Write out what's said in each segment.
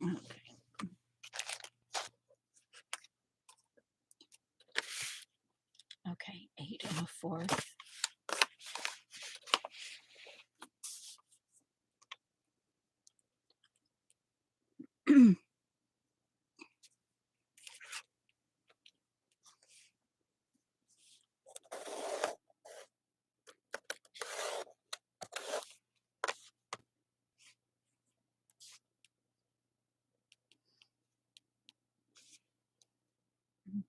Okay. Okay, 8 and a fourth.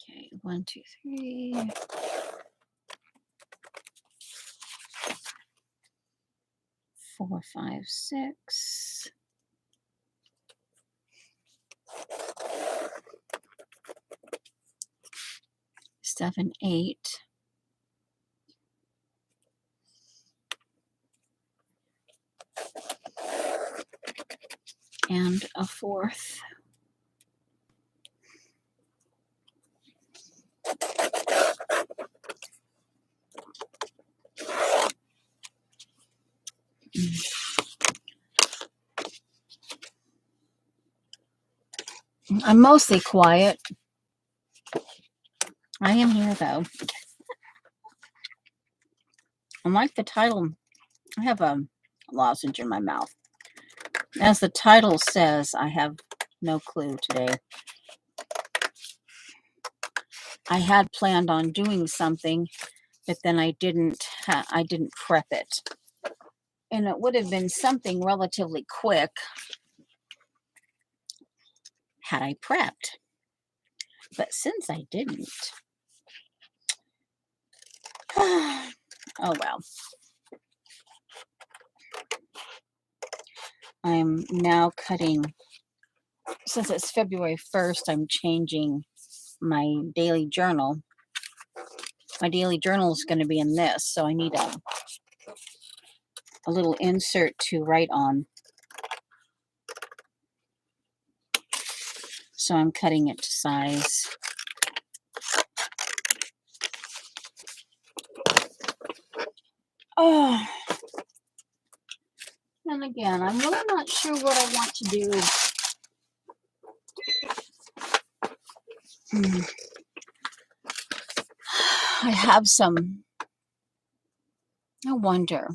Okay, 1, 2, 3. 4, 5, 6. 7, 8. And a fourth. I'm mostly quiet. I am here though. And like the title, I have a lozenge in my mouth. As the title says, I have no clue today. I had planned on doing something, but then I didn't prep it. And it would have been something relatively quick had I prepped. But since I didn't, oh well. I'm now cutting, since it's February 1st, I'm changing my daily journal. My daily journal is going to be in this, so I need a little insert to write on. So I'm cutting it to size. Oh. And again, I'm really not sure what I want to do. I have some, I wonder.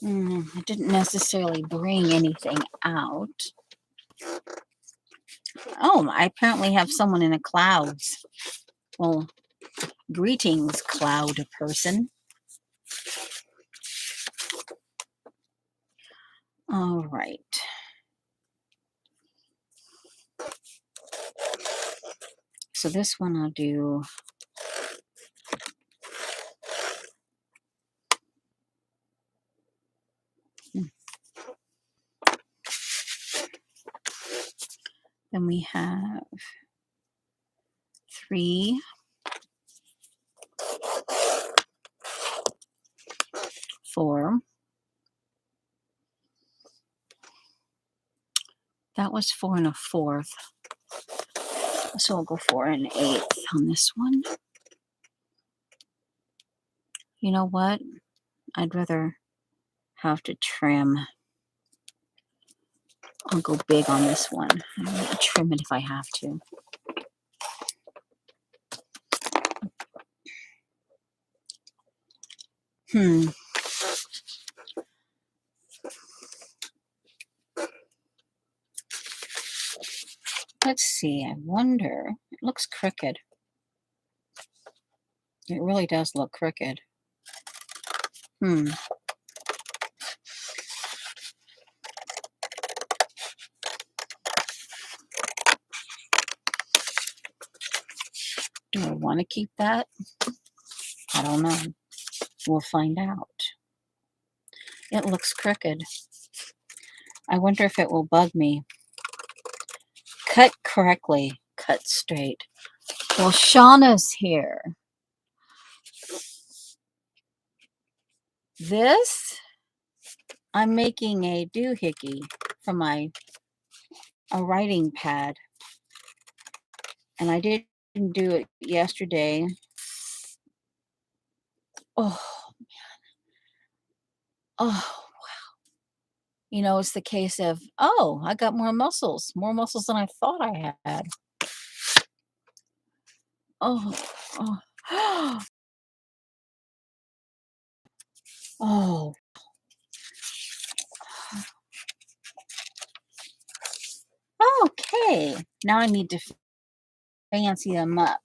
I didn't necessarily bring anything out. Oh, I apparently have someone in the clouds. Well, greetings, cloud person. All right. So this one I'll do. Then we have 3, 4. That was 4 and a fourth. So I'll go 4 and an eighth on this one. You know what? I'd rather have to trim. I'll go big on this one. I'll trim it if I have to. Let's see. I wonder. It looks crooked. It really does look crooked. Do I want to keep that? I don't know. We'll find out. It looks crooked. I wonder if it will bug me. Cut correctly. Cut straight. Well, Shauna's here. This, I'm making a doohickey for a writing pad. And I didn't do it yesterday. Oh, man. Oh, it's the case of, oh, I got more muscles than I thought I had. Oh, oh, oh, okay. Now I need to fancy them up.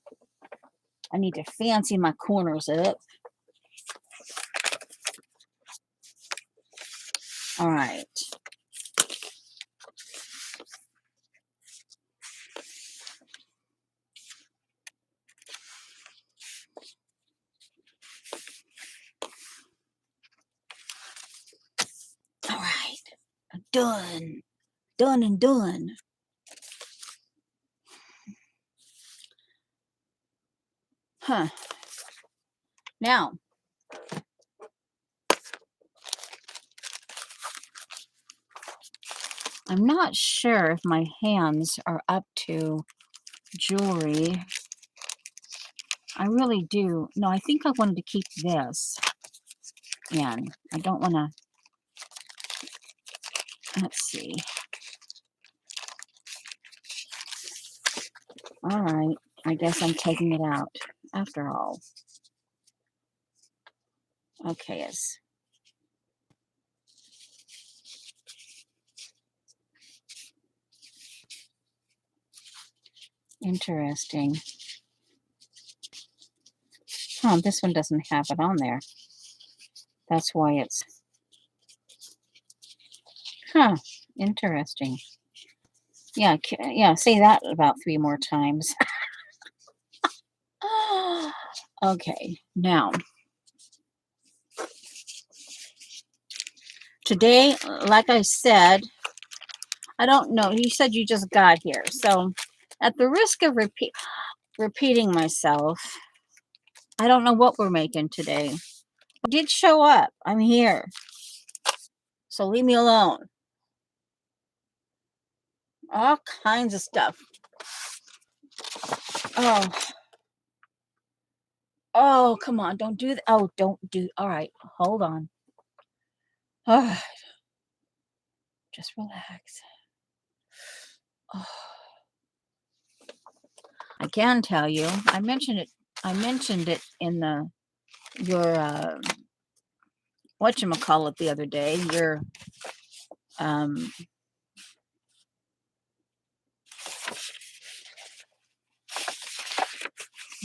I need to fancy my corners up. All right. All right. Done. Done and done. Huh. Now, I'm not sure if my hands are up to jewelry. I really do. No, I think I wanted to keep this in. I don't want to. Let's see. All right. I guess I'm taking it out after all. Okay, it's interesting. Oh, this one doesn't have it on there. That's why it's, huh, interesting. Yeah, yeah, say that about 3 more times. Okay, now, today, like I said, I don't know, you said you just got here, so at the risk of repeating myself, I don't know what we're making today. I did show up. I'm here. So leave me alone. All kinds of stuff. Oh. Oh, come on. Don't do that. Oh, don't do. All right. Hold on. All right. Just relax. Oh. I can tell you. I mentioned it. I mentioned it in your whatchamacallit the other day. Your um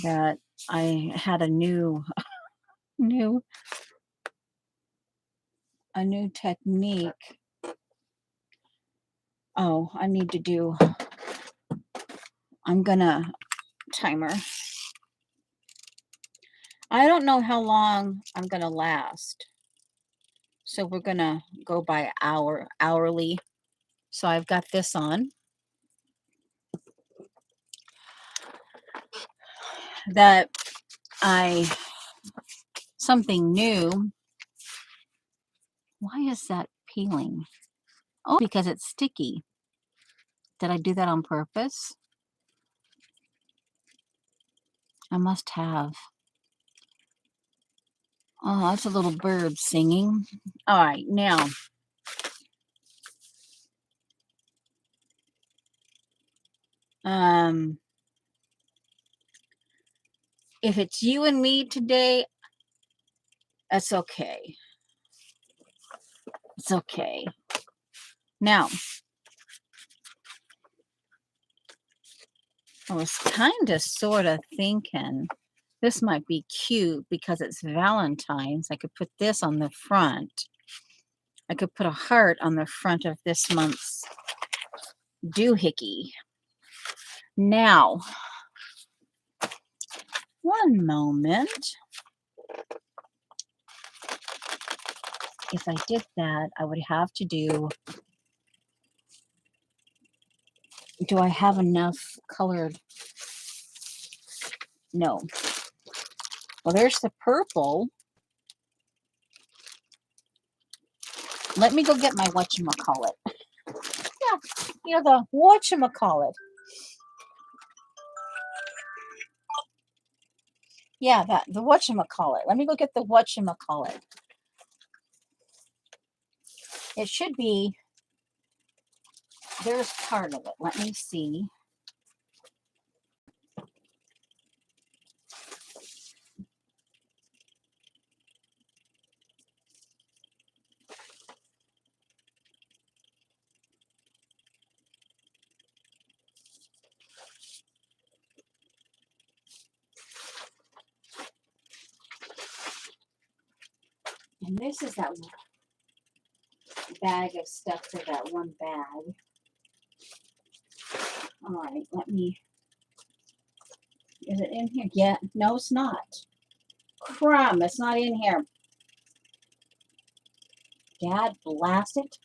that I had a new technique. Oh, I need to do. I'm gonna timer. I don't know how long I'm gonna last. So we're gonna go by hourly. So I've got this on. That something new. Why is that peeling? Oh, because it's sticky. Did I do that on purpose? I must have. Oh, that's a little bird singing. All right, now. If it's you and me today, that's okay. It's okay. Now, I was kind of sort of thinking this might be cute because it's Valentine's. I could put this on the front. I could put a heart on the front of this month's doohickey. Now, one moment. If I did that, I would have to do I have enough colored? No. Well, there's the purple. Let me go get my whatchamacallit. Yeah, the whatchamacallit. Yeah, the whatchamacallit. Let me go get the whatchamacallit. It should be, there's part of it. Let me see. And this is that bag of stuff for that one bag. All right, let me, is it in here? Yeah, no, it's not. Crumb, it's not in here. Dad, blast it.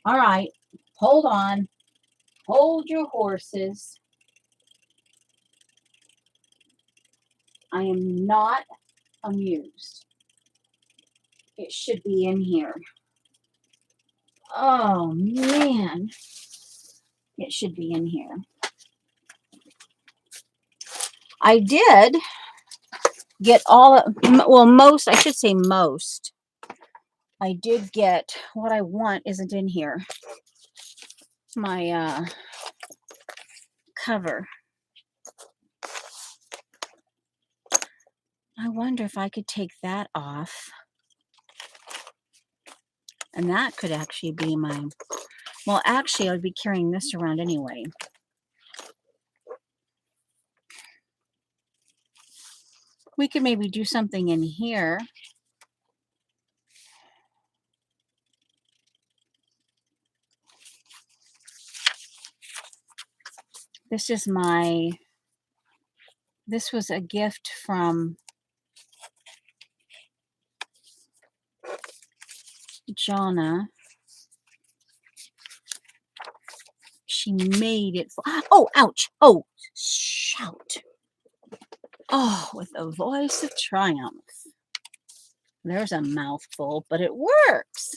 All right, hold on. Hold your horses. I am not amused. It should be in here. Oh, man. It should be in here. I did get all, well, most, I should say most. I did get, what I want isn't in here. My cover. I wonder if I could take that off. And that could actually be my, well, actually, I would be carrying this around anyway. We could maybe do something in here. This is my, this was a gift from Jonna. She made it for, oh, ouch. Oh, shout. Oh, with a voice of triumph. There's a mouthful, but it works.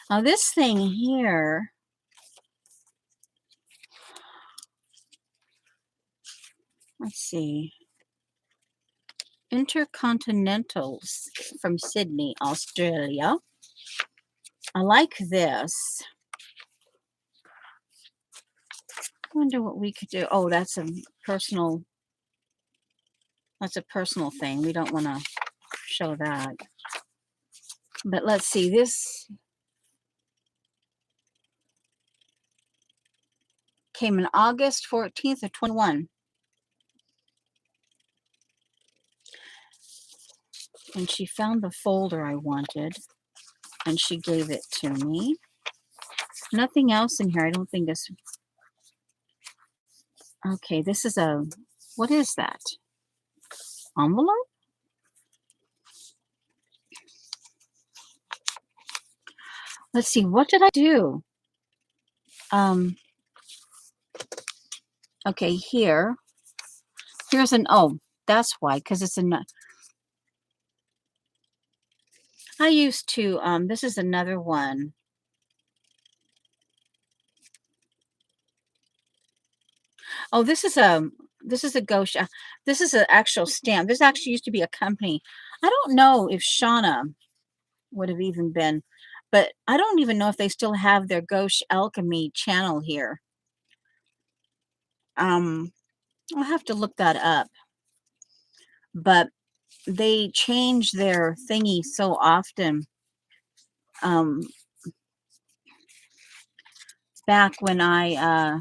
Now this thing here, let's see. Intercontinentals from Sydney, Australia. I like this. I wonder what we could do. Oh, that's a personal thing. We don't want to show that. But let's see, this came in August 14th of 21. And she found the folder I wanted and she gave it to me. Nothing else in here. I don't think this. Okay, this is a, what is that? Envelope? Let's see, what did I do? Okay, here's an, oh, that's why, because it's a, I used to, this is another one. Oh, this is a ghost. This is an actual stamp. This actually used to be a company. I don't know if Shauna would have even been, but I don't even know if they still have their Gauche Alchemy channel here. I'll have to look that up. But they change their thingy so often. Back when I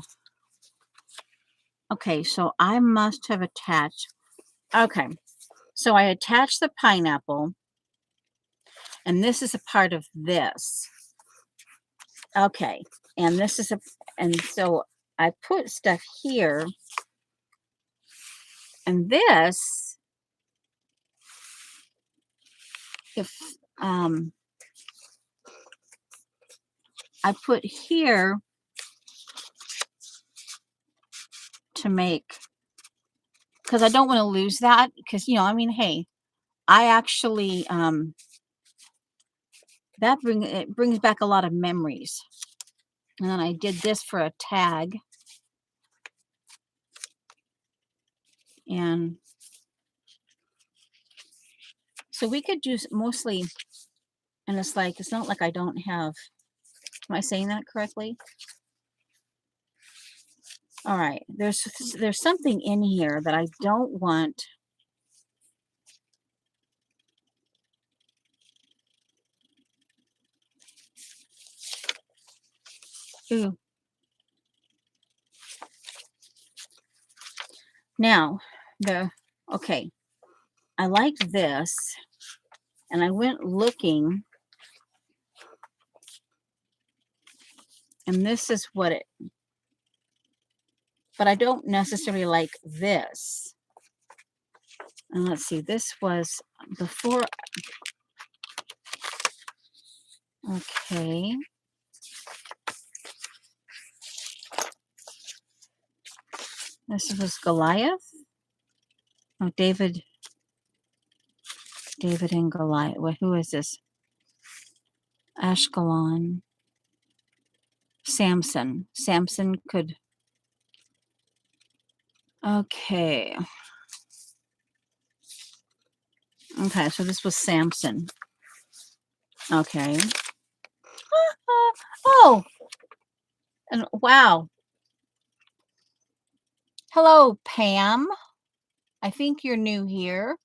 okay, so I must have attached. Okay, so I attached the pineapple, and this is a part of this. Okay, and this is a, and so I put stuff here, and this, if I put here to make, because I don't want to lose that, because, you know, I mean, hey, I actually, that brings back a lot of memories. And then I did this for a tag. And so we could do mostly And it's like, it's not like I don't have, am I saying that correctly? All right, there's something in here that I don't want. Ooh. Now, okay, I liked this, and I went looking, and this is what it, but I don't necessarily like this. And let's see, this was before, okay. This was Goliath. Oh, David and Goliath. Well, who is this? Ashkelon. Samson. Samson could. Okay. Okay, so this was Samson. Okay. Oh! And wow. Hello, Pam. I think you're new here.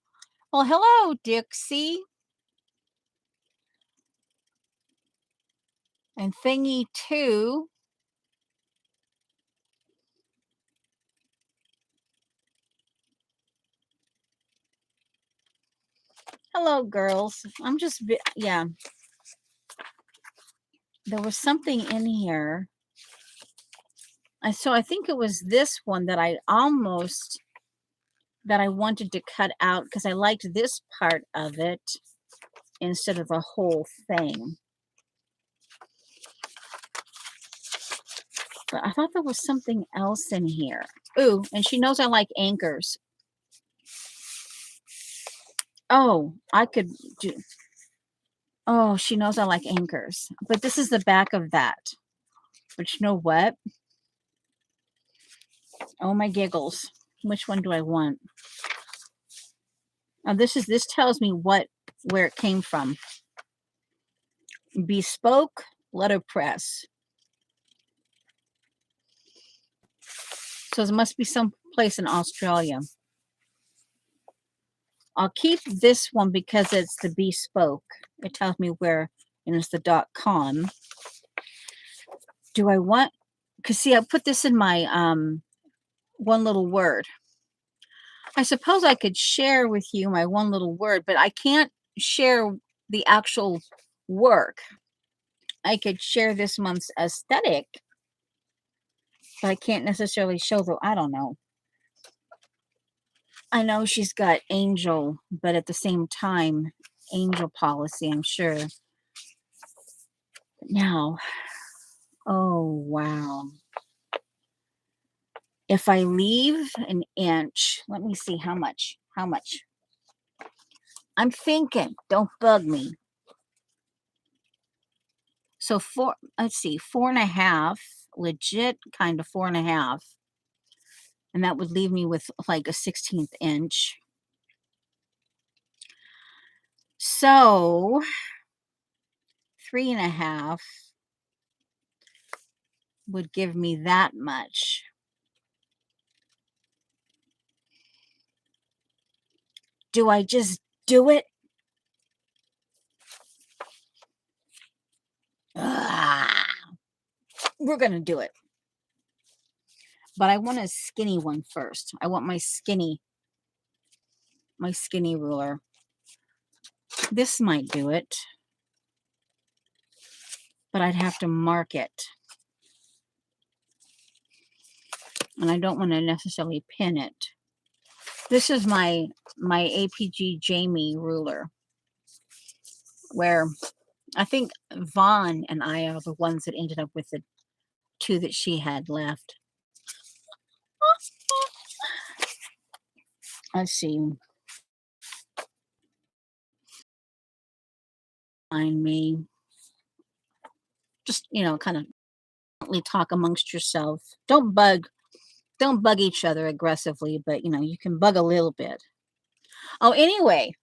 Well, hello, Dixie. And Thingy too. Hello, girls. I'm just, yeah. There was something in here. So I think it was this one that I wanted to cut out because I liked this part of it instead of the whole thing. But I thought there was something else in here. Ooh, and she knows I like anchors. Oh, I could do. Oh, she knows I like anchors. But this is the back of that. But you know what? Oh my giggles. Which one do I want? Oh, this tells me where it came from. Bespoke letterpress. So it must be some place in Australia. I'll keep this one because it's the bespoke. It tells me where, and it's the .com. Do I want, because see, I put this in my one little word. I suppose I could share with you my one little word, but I can't share the actual work. I could share this month's aesthetic, but I can't necessarily show the, I don't know. I know she's got angel, but at the same time, angel policy, I'm sure. Now, oh, wow. If I leave an inch, let me see how much. How much? I'm thinking, don't bug me. So let's see, 4.5, legit kind of 4.5. And that would leave me with like a 16th inch. So 3.5 would give me that much. Do I just do it? We're going to do it. But I want a skinny one first. I want my skinny ruler. This might do it. But I'd have to mark it. And I don't want to necessarily pin it. This is my APG Jamie ruler, where I think Vaughn and I are the ones that ended up with the 2 that she had left. Let's see. Find me. Just, kind of talk amongst yourself. Don't bug each other aggressively, but you can bug a little bit. Oh, anyway.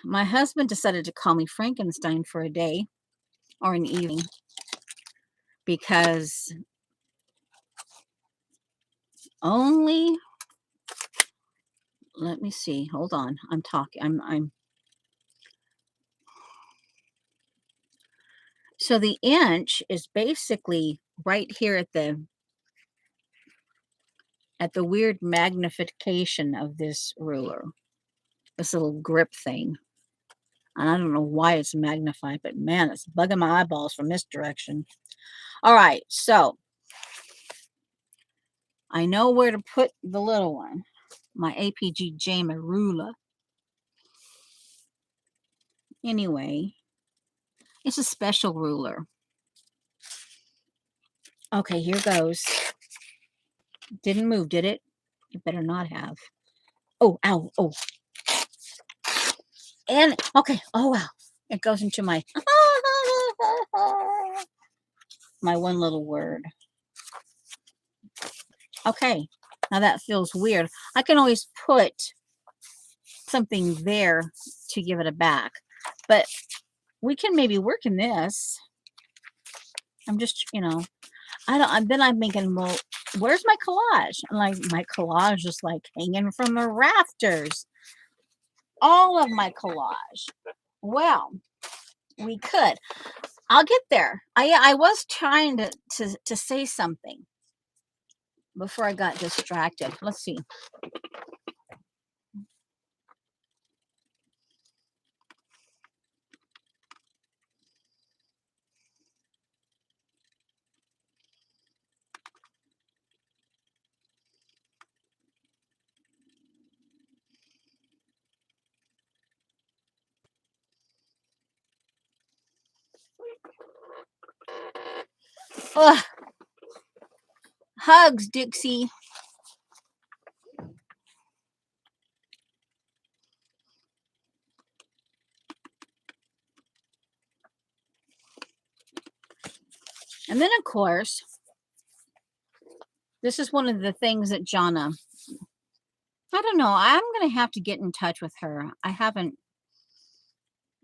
my husband decided to call me Frankenstein for a day or an evening because only, let me see, hold on. I'm talking. I'm So the inch is basically right here at the weird magnification of this ruler, this little grip thing. And I don't know why it's magnified, but man, it's bugging my eyeballs from this direction. All right, so I know where to put the little one, my APG Jamie ruler. Anyway, it's a special ruler. Okay, here goes. Didn't move, did it? It better not have. Oh, ow, oh. And, okay, oh, wow. It goes into my, my one little word. Okay, now that feels weird. I can always put something there to give it a back, but we can maybe work in this. I'm just, I don't, then I'm thinking, well, where's my collage? And like, my collage is like hanging from the rafters. All of my collage. Well, we could. I'll get there. I was trying to say something before I got distracted. Let's see. Ugh. Hugs, Dixie. And then, of course, this is one of the things that Jonna, I don't know, I'm going to have to get in touch with her. I'm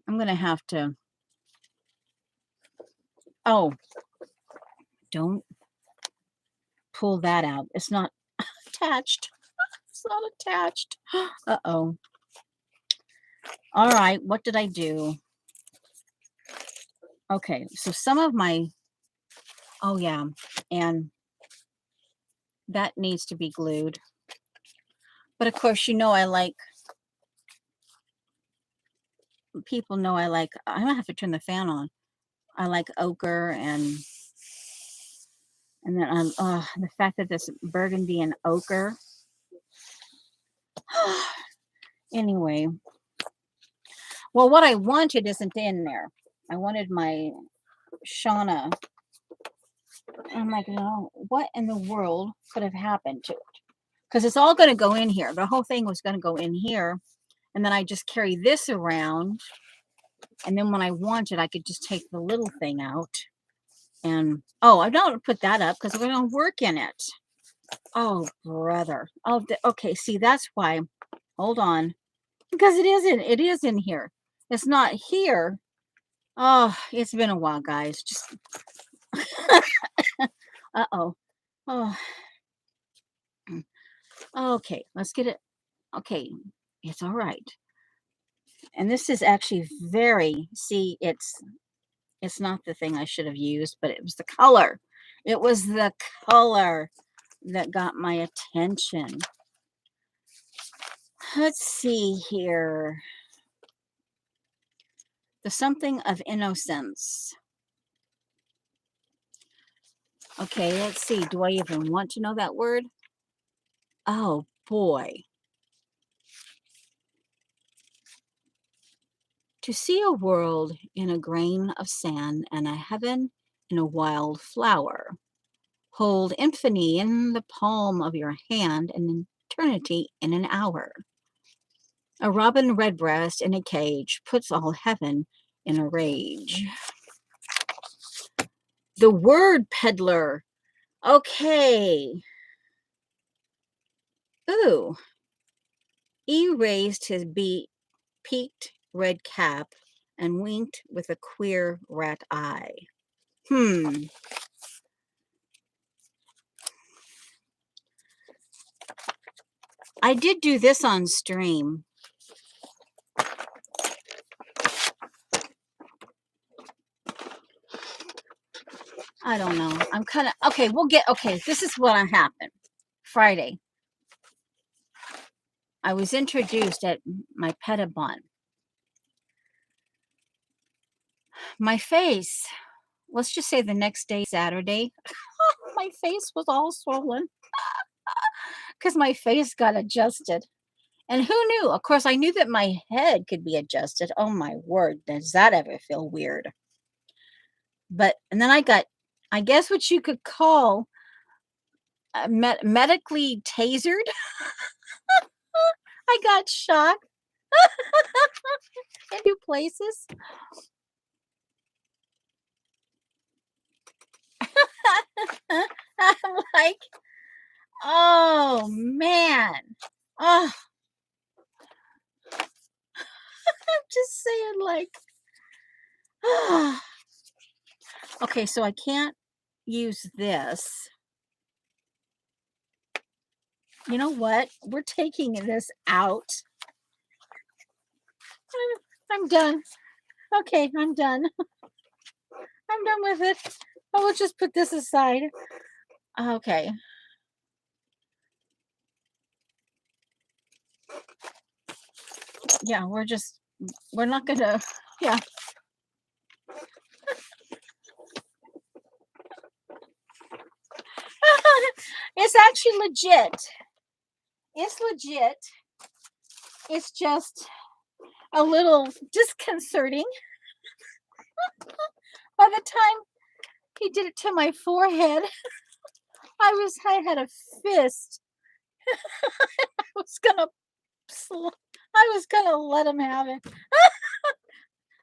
going to have to. Oh, don't pull that out. It's not attached. It's not attached. Uh-oh. All right, what did I do? Okay, so some of my, oh yeah, and that needs to be glued. But of course, I like, people know I like, I'm gonna have to turn the fan on. I like ochre and then the fact that this burgundy and ochre. Anyway, well, what I wanted isn't in there. I wanted my Shauna. I'm like, no, what in the world could have happened to it? Because it's all going to go in here. The whole thing was going to go in here. And then I just carry this around. And then when I wanted, I could just take the little thing out. And, oh, I don't put that up because we're going to work in it. Oh, brother. Oh, okay. See, that's why. Hold on. Because it is in here. It's not here. Oh, it's been a while, guys. Just, uh-oh. Oh, okay. Let's get it. Okay. It's all right. And this is actually see, it's not the thing I should have used, but it was the color. It was the color that got my attention. Let's see here. The something of innocence. Okay, let's see. Do I even want to know that word? Oh, boy. To see a world in a grain of sand and a heaven in a wild flower. Hold infinity in the palm of your hand and eternity in an hour. A robin redbreast in a cage puts all heaven in a rage. The word peddler. Okay. Ooh. E raised his peaked red cap and winked with a queer rat eye. I did do this on stream. I don't know. I'm kind of, okay, this is what happened. Friday, I was introduced at my Pettibon. My face, let's just say the next day, Saturday, my face was all swollen because my face got adjusted. And who knew? Of course, I knew that my head could be adjusted. Oh my word, does that ever feel weird? And then I got, I guess what you could call medically tasered. I got shot in 2 places. I'm like, oh man. Oh, I'm just saying, like, okay, so I can't use this. You know what? We're taking this out. I'm done. Okay, I'm done. I'm done with it. I will just put this aside. Okay. Yeah, we're not gonna, yeah. It's actually legit. It's legit. It's just a little disconcerting. By the time he did it to my forehead, I had a fist. I was gonna let him have it.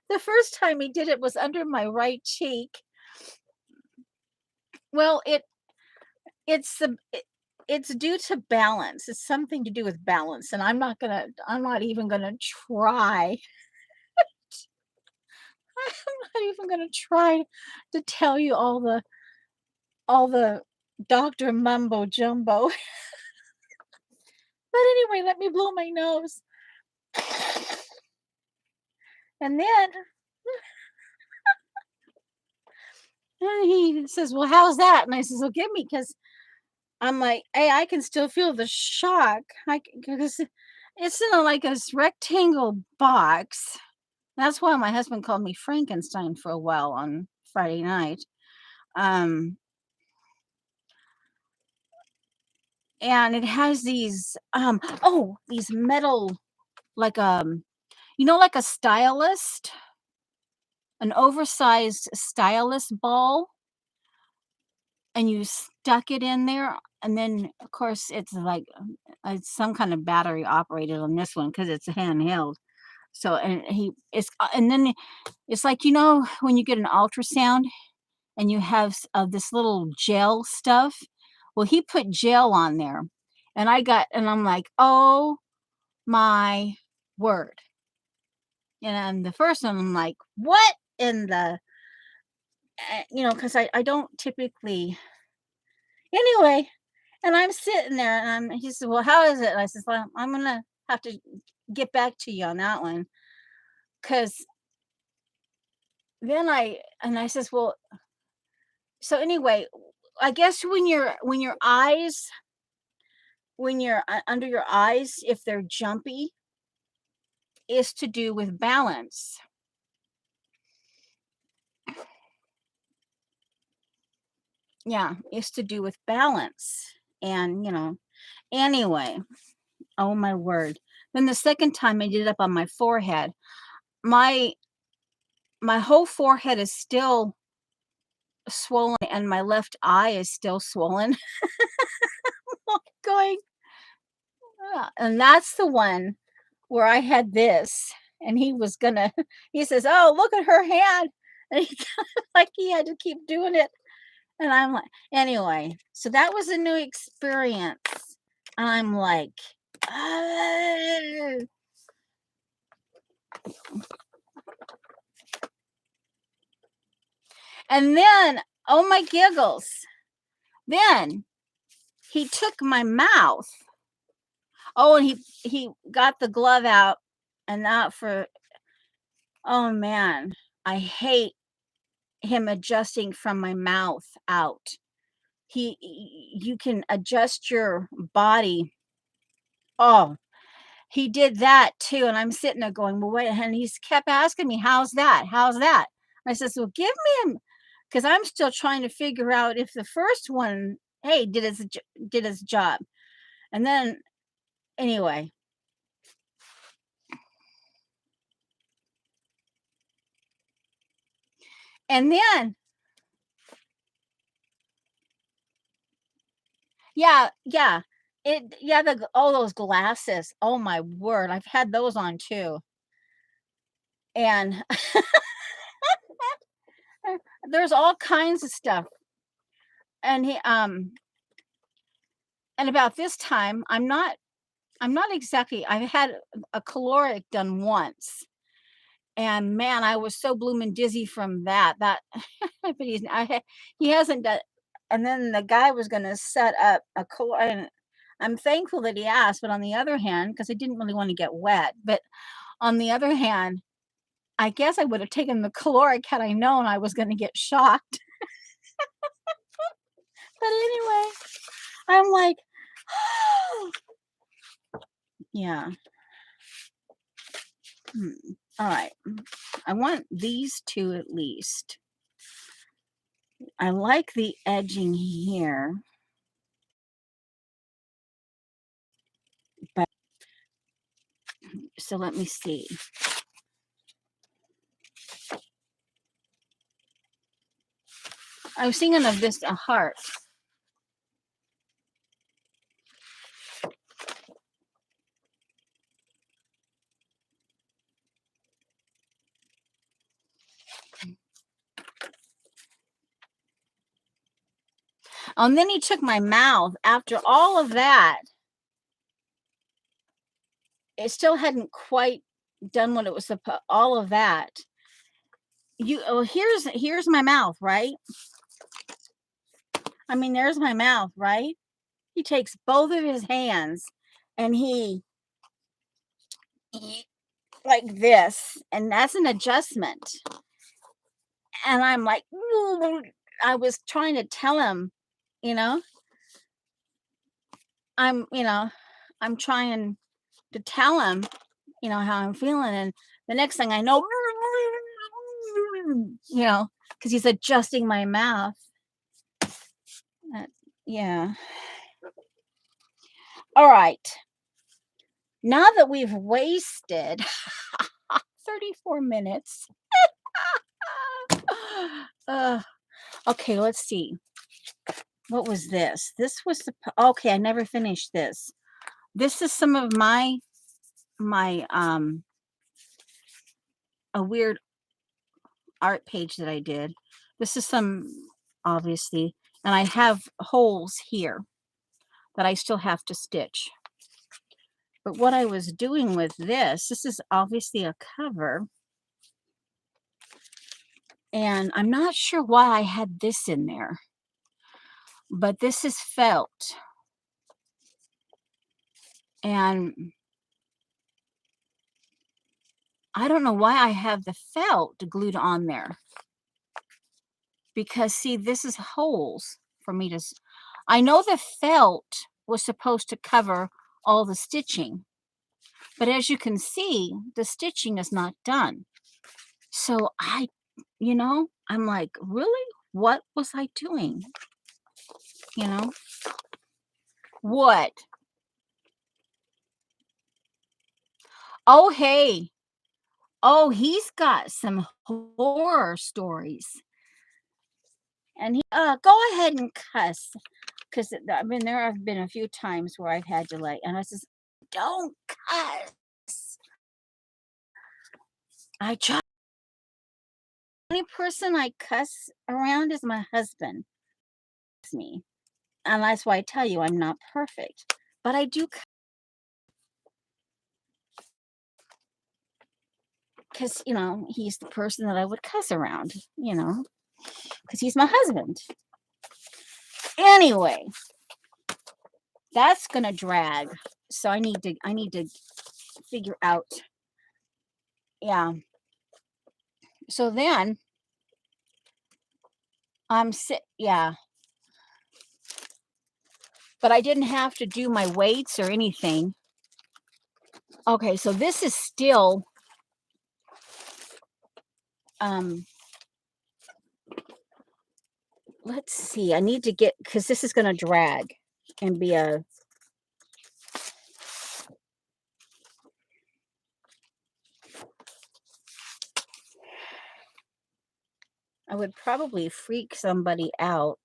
The first time he did it was under my right cheek. Well, it's due to balance. It's something to do with balance, and I'm not even gonna try. I'm not even gonna try to tell you all the doctor mumbo jumbo. But anyway, let me blow my nose. And then he says, "Well, how's that?" And I says, "Well, give me," because I'm like, "Hey, I can still feel the shock. Because it's in like a rectangle box." That's why my husband called me Frankenstein for a while on Friday night. Um, and it has these these metal, like like a stylist, an oversized stylist ball, and you stuck it in there, and then of course it's some kind of battery operated on this one because it's handheld. So and then it's like, when you get an ultrasound and you have this little gel stuff. Well, he put gel on there, and I'm like, oh my word. And the first one, I'm like, what in the, because I don't typically, anyway. And I'm sitting there, and he said, well, how is it? And I said, well, I'm going to have to get back to you on that one. Because I says, well, so anyway, I guess when you're under your eyes, if they're jumpy, is to do with balance. Yeah, is to do with balance. And, anyway, oh my word. Then the second time I did it up on my forehead, my whole forehead is still swollen and my left eye is still swollen. Going, and that's the one where I had this, and he says, oh, look at her hand. And he like he had to keep doing it. And I'm like, anyway, so that was a new experience. I'm like, And then, oh my giggles, then he took my mouth. Oh, and he got the glove out and out for oh man, I hate him adjusting from my mouth out. You can adjust your body. Oh, he did that too, and I'm sitting there going, "Well, wait," and he's kept asking me, "How's that? How's that?" I says, "Well, give me him," because I'm still trying to figure out if the first one, hey, did his job. And then anyway, and then yeah, yeah. All those glasses. Oh my word, I've had those on too. And there's all kinds of stuff. And and about this time, I'm not exactly I've had a caloric done once. And man, I was so bloomin' dizzy from that. But he hasn't done, and then the guy was gonna set up a caloric, and I'm thankful that he asked, but on the other hand, because I didn't really wanna get wet, but on the other hand, I guess I would have taken the caloric had I known I was gonna get shocked. But anyway, I'm like, yeah, alright. I want these 2 at least. I like the edging here, but so let me see. I was thinking of this a heart. And then he took my mouth. After all of that, it still hadn't quite done what it was supposed. All of that. Here's my mouth, right? I mean, there's my mouth, right? He takes both of his hands and he like this, and that's an adjustment. And I'm like, I was trying to tell him, you know, I'm, you know, I'm trying to tell him, how I'm feeling. And the next thing I know, because he's adjusting my mouth. Uh, yeah. All right. Now that we've wasted 34 minutes. uh, okay, let's see. What was this? This was okay, I never finished this. This is some of my a weird art page that I did. This is some obviously, and I have holes here that I still have to stitch. But what I was doing with this is obviously a cover. And I'm not sure why I had this in there, but this is felt. And I don't know why I have the felt glued on there. Because see, this is holes for me to I know the felt was supposed to cover all the stitching, but as you can see, the stitching is not done. So I'm like, really? What was I doing? You know? What? Oh, hey. Oh, he's got some horror stories. And go ahead and cuss. Because I mean, there have been a few times where I've had to and I says, don't cuss. I try. The only person I cuss around is my husband. It's me. And that's why I tell you I'm not perfect. But I do because, he's the person that I would cuss around, because he's my husband. Anyway, that's gonna drag. So I need to figure out. Yeah. So then yeah, but I didn't have to do my weights or anything. Okay, so this is still um let's see. I need to get, because this is gonna drag and be a I would probably freak somebody out.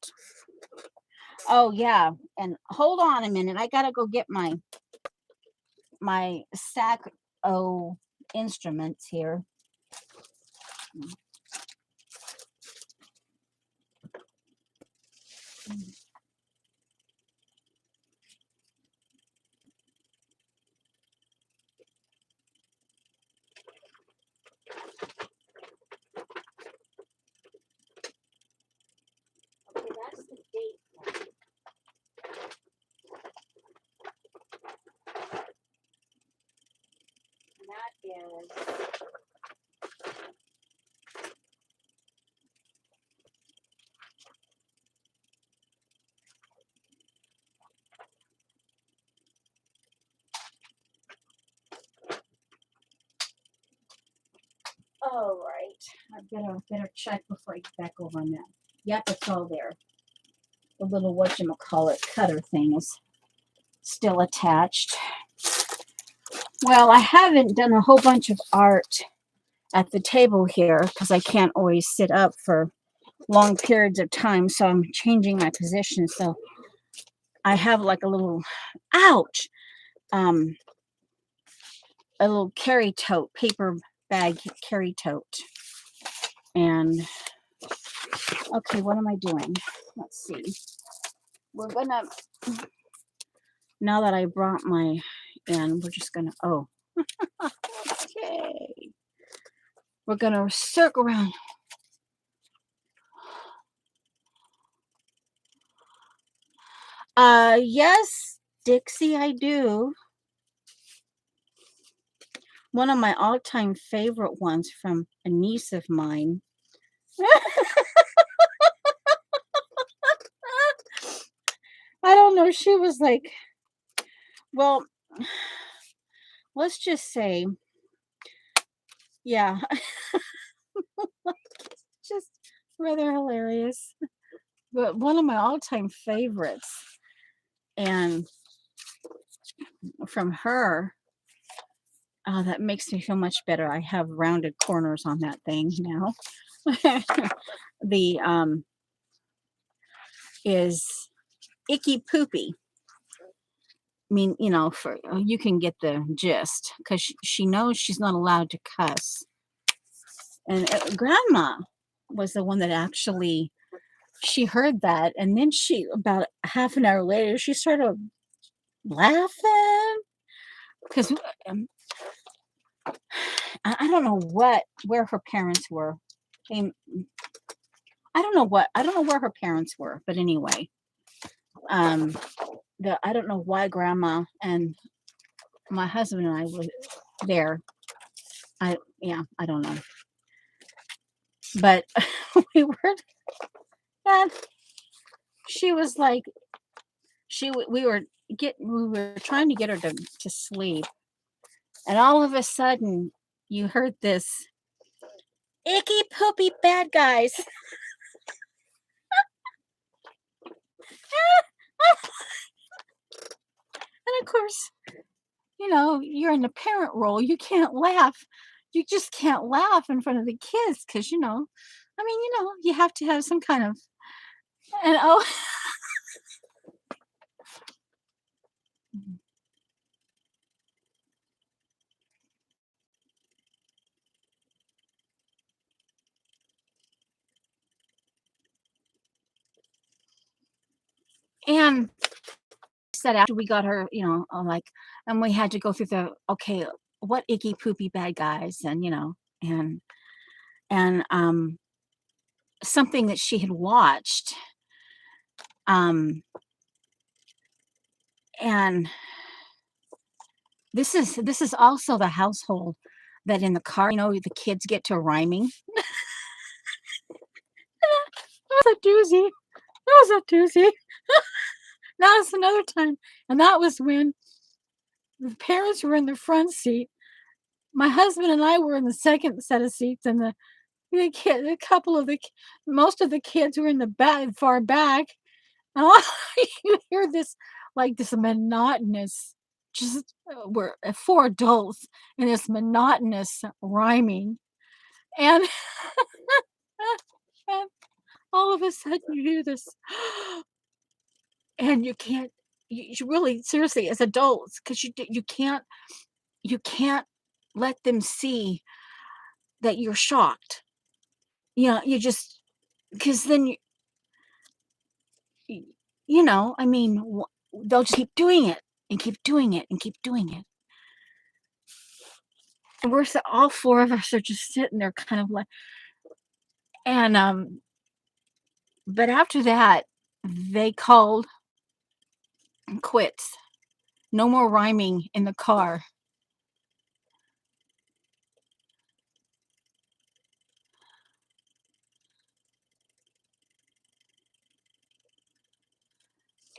Oh yeah, and hold on a minute. I gotta go get my sack instruments here. Okay, that's the date one. And that is all right. I better check before I get back over on that. Yep, it's all there. The little whatchamacallit cutter thing is still attached. Well, I haven't done a whole bunch of art at the table here because I can't always sit up for long periods of time, so I'm changing my position. So I have like a little, ouch, um, a little carry tote, paper bag carry tote. And okay, what am I doing? Let's see. We're gonna, now that I brought my, and we're just gonna, okay. We're gonna circle around. Yes, Dixie, I do. One of my all-time favorite ones from a niece of mine. I don't know. She was like, well, let's just say, yeah, just rather hilarious. But one of my all-time favorites, and from her, oh, that makes me feel much better. I have rounded corners on that thing now. The is Icky Poopy. I mean, for you can get the gist because she knows she's not allowed to cuss. And Grandma was the one that actually she heard that, and then she about half an hour later she started laughing because I don't know where her parents were. They, I don't know where her parents were, but anyway, um, I don't know why Grandma and my husband and I were there. I don't know, but we were. And she was like, we were trying to get her to sleep, and all of a sudden you heard this icky poopy bad guys. And of course, you're in the parent role. You can't laugh. You just can't laugh in front of the kids because, I mean, you have to have some kind of, and and said after we got her, like, and we had to go through okay, what icky poopy bad guys, and and and something that she had watched, um, and this is also the household that in the car, the kids get to rhyming. That was a doozy. That was a doozy. That was another time, and that was when the parents were in the front seat. My husband and I were in the second set of seats, and a couple of most of the kids were in the back, far back, and all you hear this, like, this monotonous, just, we're 4 adults and this monotonous rhyming, and and all of a sudden you hear this, and you can't, you really seriously, as adults, 'cause you can't let them see that you're shocked. You just, because then y I mean, they'll just keep doing it, and keep doing it, and keep doing it, and all 4 of us are just sitting there kind of like, and, but after that, they called quits. No more rhyming in the car,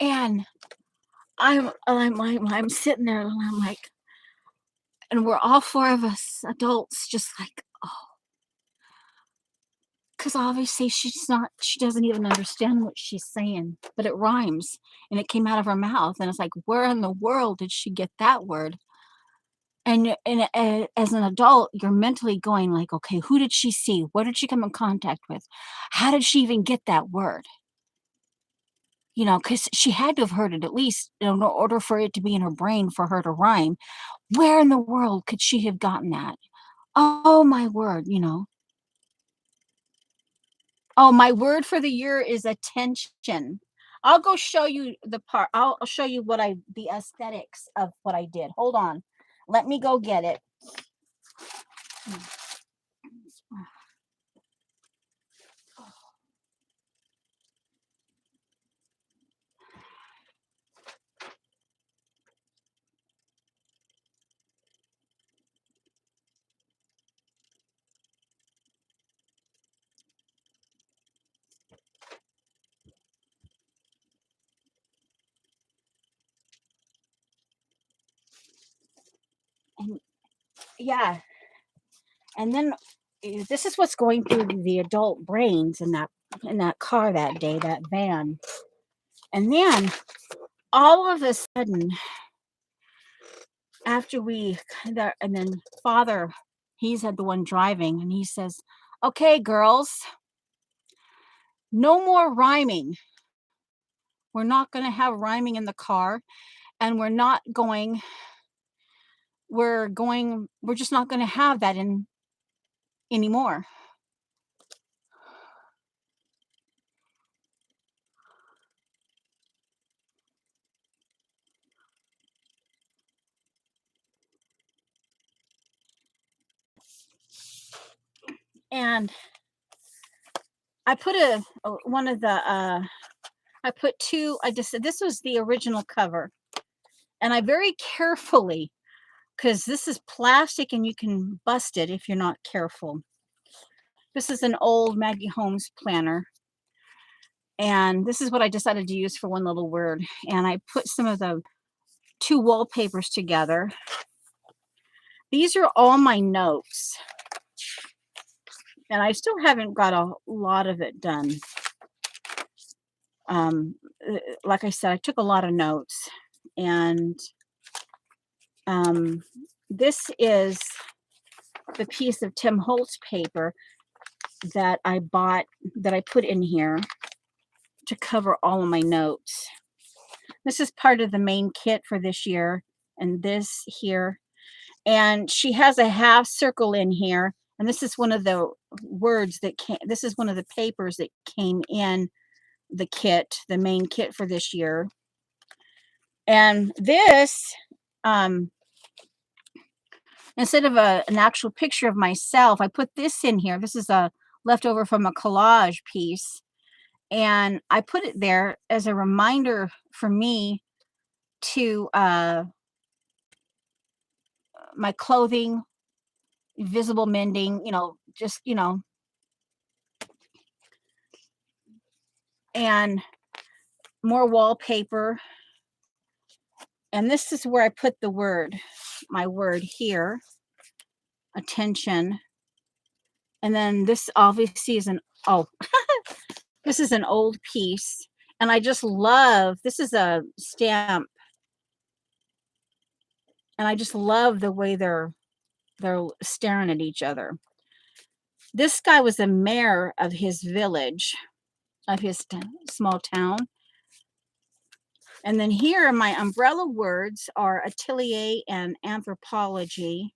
and I'm sitting there, and I'm like, and we're all 4 of us adults just like, oh, because obviously she doesn't even understand what she's saying, but it rhymes, and it came out of her mouth, and it's like, where in the world did she get that word? And as an adult, you're mentally going like, "Okay, who did she see? What did she come in contact with? How did she even get that word?" Because she had to have heard it at least, in order for it to be in her brain for her to rhyme. Where in the world could she have gotten that? Oh, my word. Oh, my word for the year is attention. I'll go show you the part. I'll show you the aesthetics of what I did. Hold on. Let me go get it. And yeah, and then this is what's going through the adult brains in that car that day, that van. And then all of a sudden, after and then father, he's had the one driving, and he says, "Okay, girls, no more rhyming. We're not going to have rhyming in the car, and we're just not going to have that in anymore." And I put one of the I put two. I just said this was the original cover, and I very carefully, because this is plastic and you can bust it if you're not careful. This is an old Maggie Holmes planner, and this is what I decided to use for one little word. And I put some of the two wallpapers together. These are all my notes, and I still haven't got a lot of it done. Um, like I said, I took a lot of notes, and um, this is the piece of Tim Holtz paper that I bought, that I put in here to cover all of my notes. This is part of the main kit for this year, and this here. And she has a half circle in here, and this is one of the this is one of the papers that came in the kit, the main kit for this year. And this, um, instead of an actual picture of myself, I put this in here. This is a leftover from a collage piece, and I put it there as a reminder for me to my clothing, visible mending, just and more wallpaper. And this is where I put the word, my word here, attention. And then this obviously is oh, this is an old piece. And I just love, this is a stamp. And I just love the way they're staring at each other. This guy was the mayor of his village, of his small town. And then here, my umbrella words are atelier and anthropology.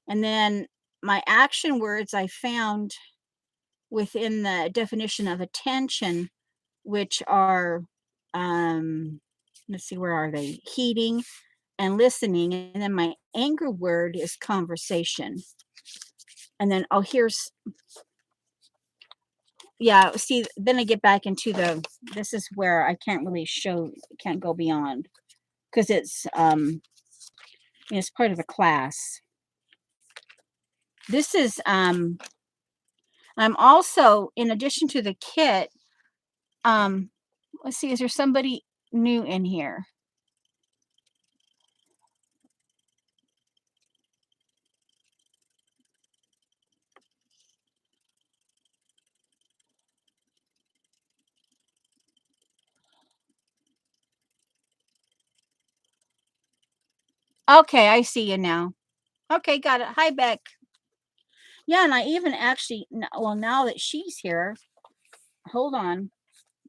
And then my action words I found within the definition of attention, which are, let's see, where are they? Heeding and listening. And then my anger word is conversation. And then, oh, here's, yeah, see, then I get back into this is where I can't really show, can't go beyond because it's part of the class. This is, I'm also, in addition to the kit, let's see, is there somebody new in here? Okay, I see you now. Okay, got it. Hi, Beck. Yeah, and I even actually, well, now that she's here, hold on.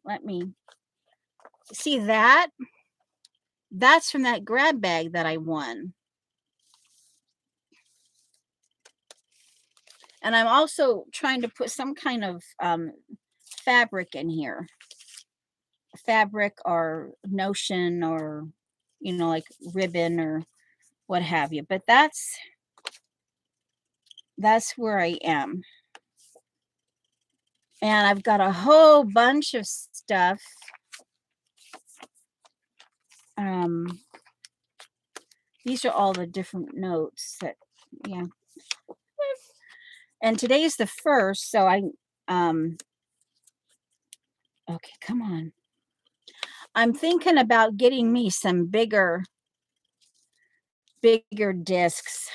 Let me see that. That's from that grab bag that I won. And I'm also trying to put some kind of fabric in here. Fabric or notion or, like ribbon or what have you. But that's where I am. And I've got a whole bunch of stuff. These are all the different notes that, yeah. And today's the 1st, so okay, come on. I'm thinking about getting me some bigger discs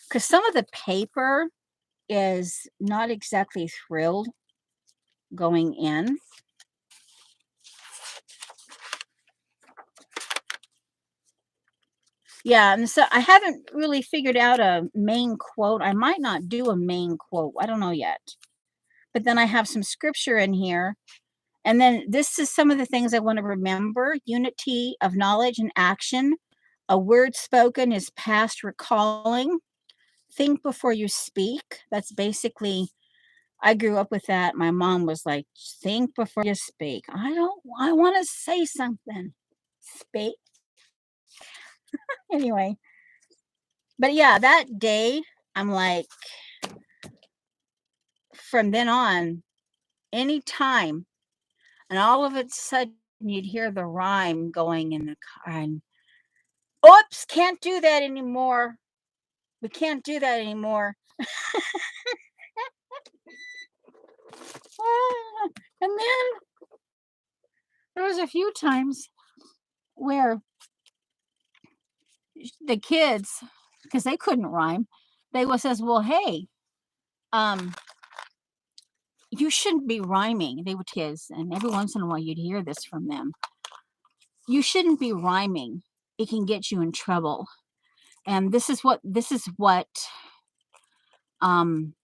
because some of the paper is not exactly thrilled going in. Yeah, and so I haven't really figured out a main quote. I might not do a main quote. I don't know yet. But then I have some scripture in here. And then this is some of the things I want to remember: unity of knowledge and action. A word spoken is past recalling. Think before you speak. That's basically, I grew up with that. My mom was like, think before you speak. I want to say something. Speak. Anyway, but yeah, that day, I'm like, from then on, anytime, and all of a sudden you'd hear the rhyme going in the car, and oops, can't do that anymore. We can't do that anymore. Ah, and then there was a few times where the kids, because they couldn't rhyme, they was says, "Well, hey, um, you shouldn't be rhyming." They were kids, and every once in a while you'd hear this from them. You shouldn't be rhyming. It can get you in trouble. And this is what um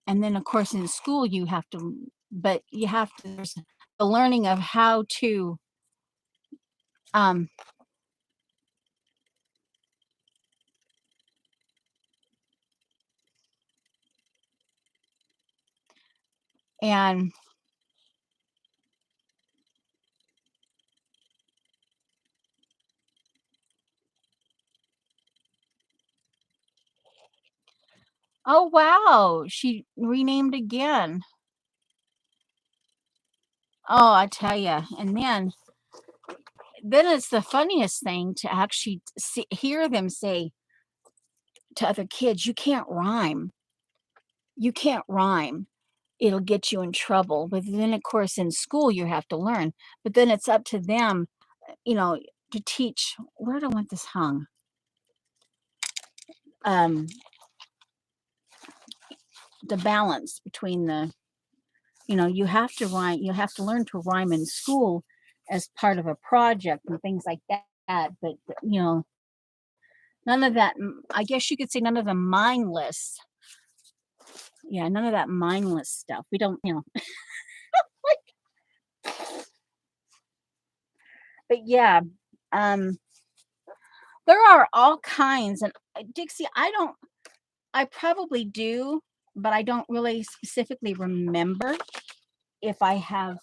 and then of course in school you have to, but you have to, there's the learning of how to um and Oh, wow. She renamed again. Oh, I tell you. And then it's the funniest thing to actually hear them say to other kids, "You can't rhyme. You can't rhyme. It'll get you in trouble." But then, of course, in school, you have to learn. But then it's up to them, you know, to teach. Where do I want this hung? Um, the balance between you have to rhyme. You have to learn to rhyme in school as part of a project and things like that. But none of that. I guess you could say none of the mindless. Yeah, none of that mindless stuff. We don't. But yeah, um, there are all kinds. And Dixie, I probably do, but I don't really specifically remember if I have.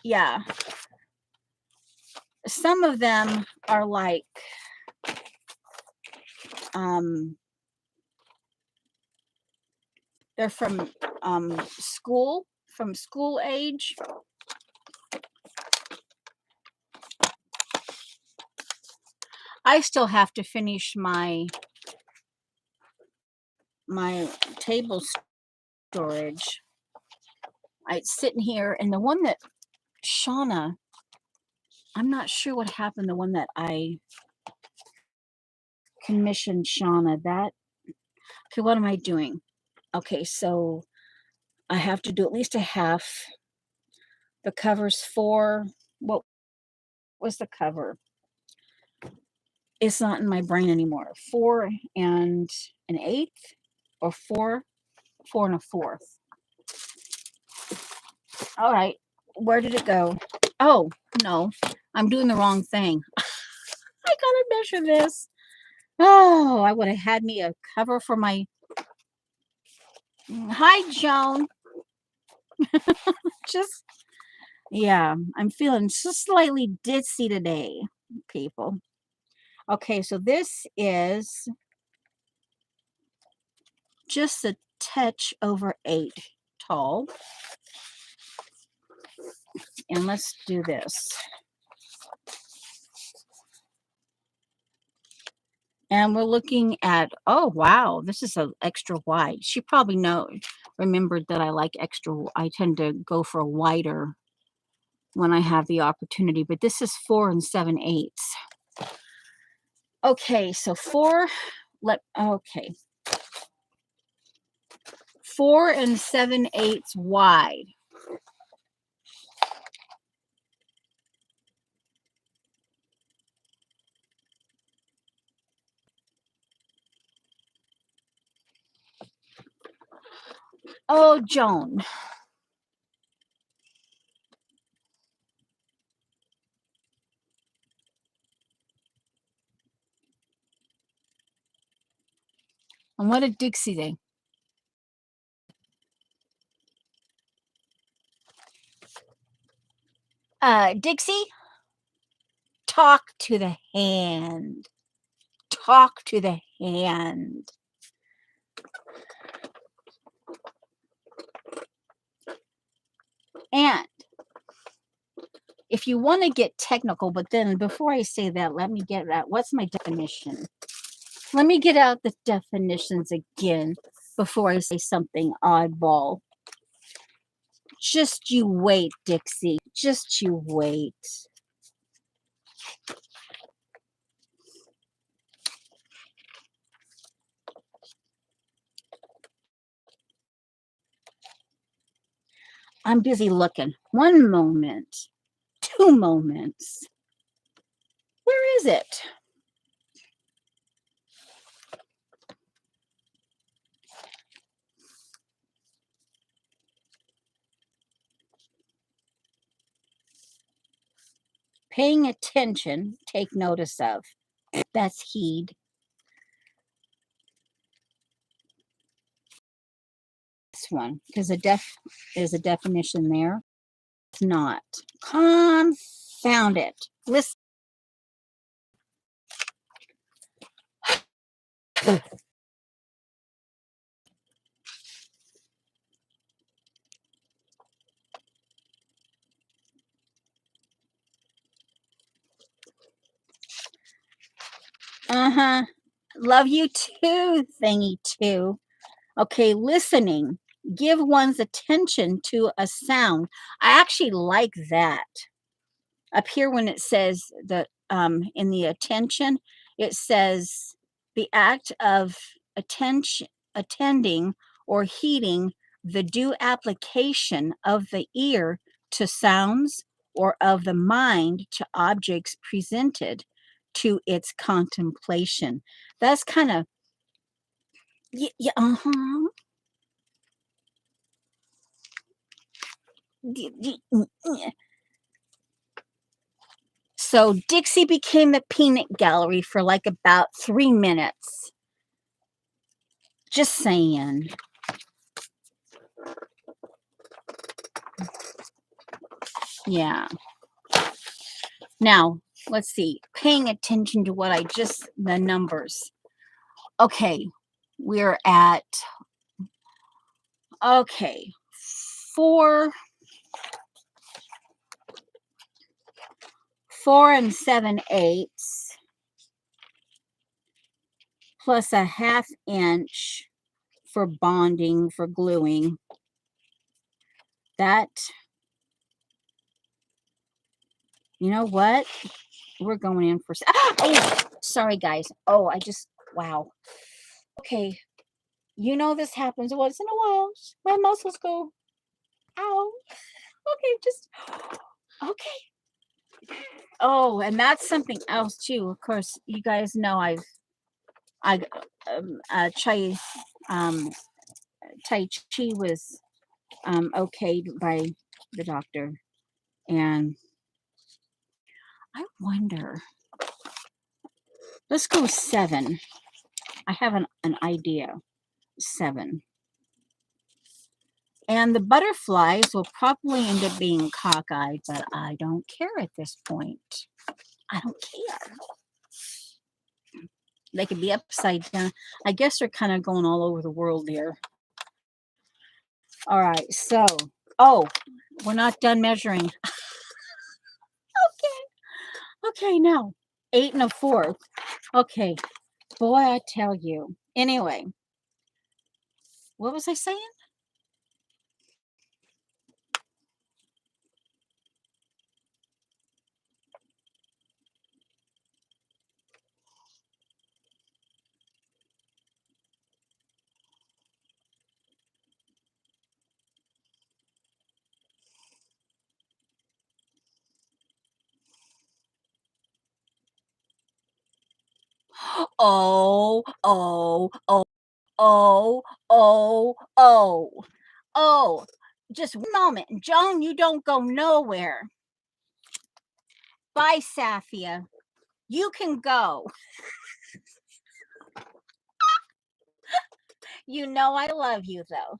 Yeah, some of them are like, um, they're from from school age. I still have to finish my table storage. It's sitting here, and the one that Shauna, I'm not sure what happened. The one that I commissioned Shauna, that okay, what am I doing? Okay, so I have to do at least a half. The cover's four. What was the cover? It's not in my brain anymore. Four and an eighth, or four and a fourth. All right, where did it go? Oh no, I'm doing the wrong thing. I gotta measure this. Oh, I would have had me a cover for my. Hi, Joan. Just yeah, I'm feeling just slightly ditzy today, people. Okay, so this is just a touch over 8 tall. And let's do this. And we're looking at, oh wow, this is a extra wide. She probably remembered that I like extra. I tend to go for a wider when I have the opportunity, but this is 4 7/8. Okay, so okay. 4 7/8 wide. Oh, Joan. And what did Dixie think? Dixie, talk to the hand. Talk to the hand. And if you want to get technical, but then before I say that, let me get that. What's my definition? Let me get out the definitions again before I say something oddball. Just you wait, Dixie. Just you wait. I'm busy looking. 1 moment. 2 moments. Where is it? Paying attention, take notice of. That's heed. This one, because there's a definition there. It's not. Confound it. Listen. Uh-huh. Love you too, thingy too. Okay, listening. Give one's attention to a sound. I actually like that. Up here when it says the in the attention, it says the act of attention attending or heeding the due application of the ear to sounds or of the mind to objects presented to its contemplation. That's kind of yeah, uh-huh. So Dixie became the peanut gallery for like about 3 minutes. Just saying. Yeah. Now, let's see. Paying attention to what the numbers. Okay. We're at, okay, 4 and 7/8 plus a 1/2 inch for bonding, for gluing. That, you know what? We're going in for, oh, sorry guys. Oh, wow. Okay. You know this happens once in a while. My muscles go, ow. Okay, just, okay. Oh, and that's something else too. Of course, you guys know I um Tai Chi was okayed by the doctor, and I wonder. Let's go 7. I have an idea. 7. And the butterflies will probably end up being cockeyed, but I don't care at this point. I don't care. They could be upside down. I guess they're kind of going all over the world here. All right, so, oh, we're not done measuring. Okay, now 8 1/4. Okay, boy, I tell you. Anyway, what was I saying? Oh, oh, oh, oh, oh, oh, oh. Just 1 moment. Joan, you don't go nowhere. Bye, Safia. You can go. You know I love you, though.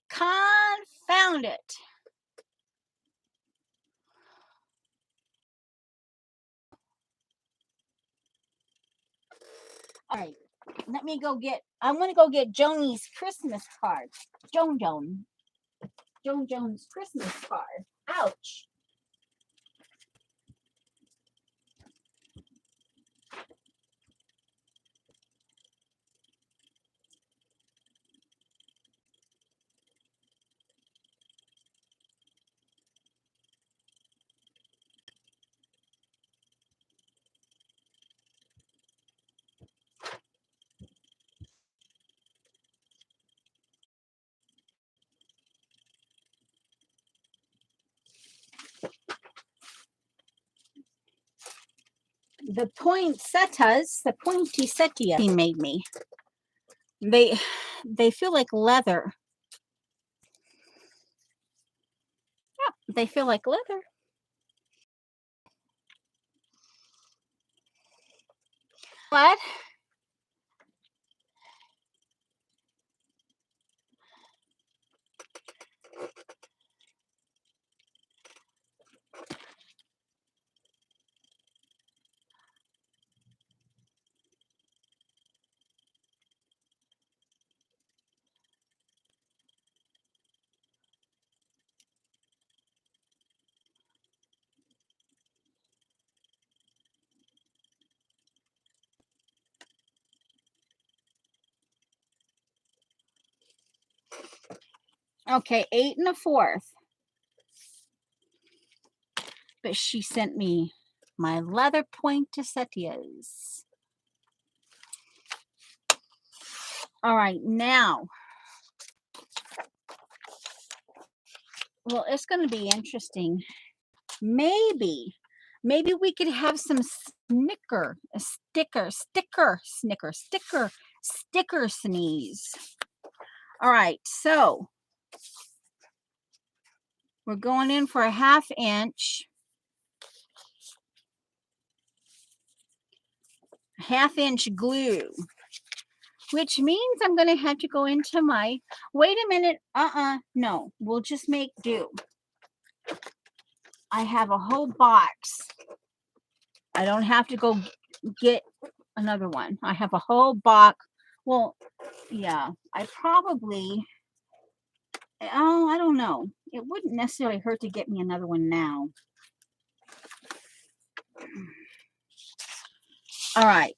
Confound it. All right, let me go get, I'm going to go get Joni's Christmas card. Joan. Joan's Christmas card. Ouch. The poinsettias he made me. They feel like leather. Yeah, they feel like leather. What? Okay, 8 1/4. But she sent me my leather poinsettias. All right, now, well, it's going to be interesting. Maybe we could have some sticker sneeze. All right, so we're going in for a 1/2 inch, 1/2 inch glue, which means I'm going to have to go into my, wait a minute, no, we'll just make do. I have a whole box. I don't have to go get another one. I have a whole box. Well, yeah, I probably, oh, I don't know. It wouldn't necessarily hurt to get me another one now. All right.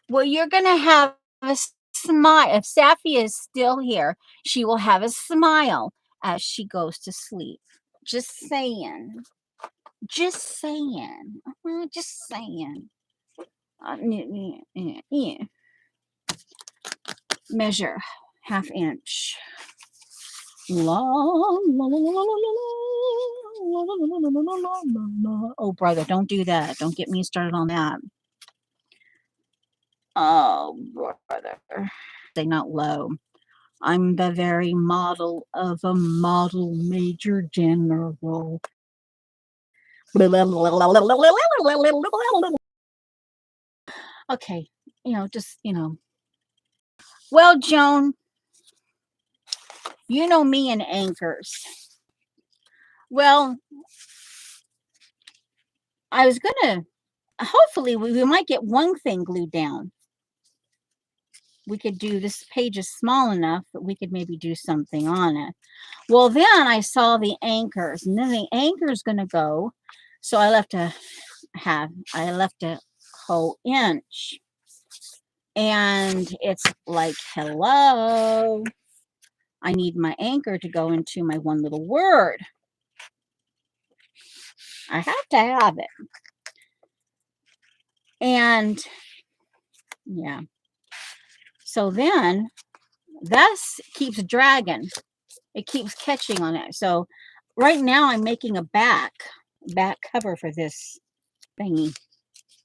Well, you're going to have a smile. If Safi is still here, she will have a smile as she goes to sleep. Just saying. Just saying. Just saying. Yeah. Measure 1/2 inch. Oh, brother, don't do that. Don't get me started on that. Oh, brother. Say not low. I'm the very model of a model major general. Okay, just, Well, Joan, you know me and anchors. Well, I was gonna, hopefully, we might get one thing glued down. We could do, this page is small enough that we could maybe do something on it. Well, then I saw the anchors, and then the anchor is going to go. So I left a whole inch. And it's like, hello, I need my anchor to go into my one little word. I have to have it. And yeah. So then this keeps dragging. It keeps catching on it. So right now I'm making a back cover for this thingy.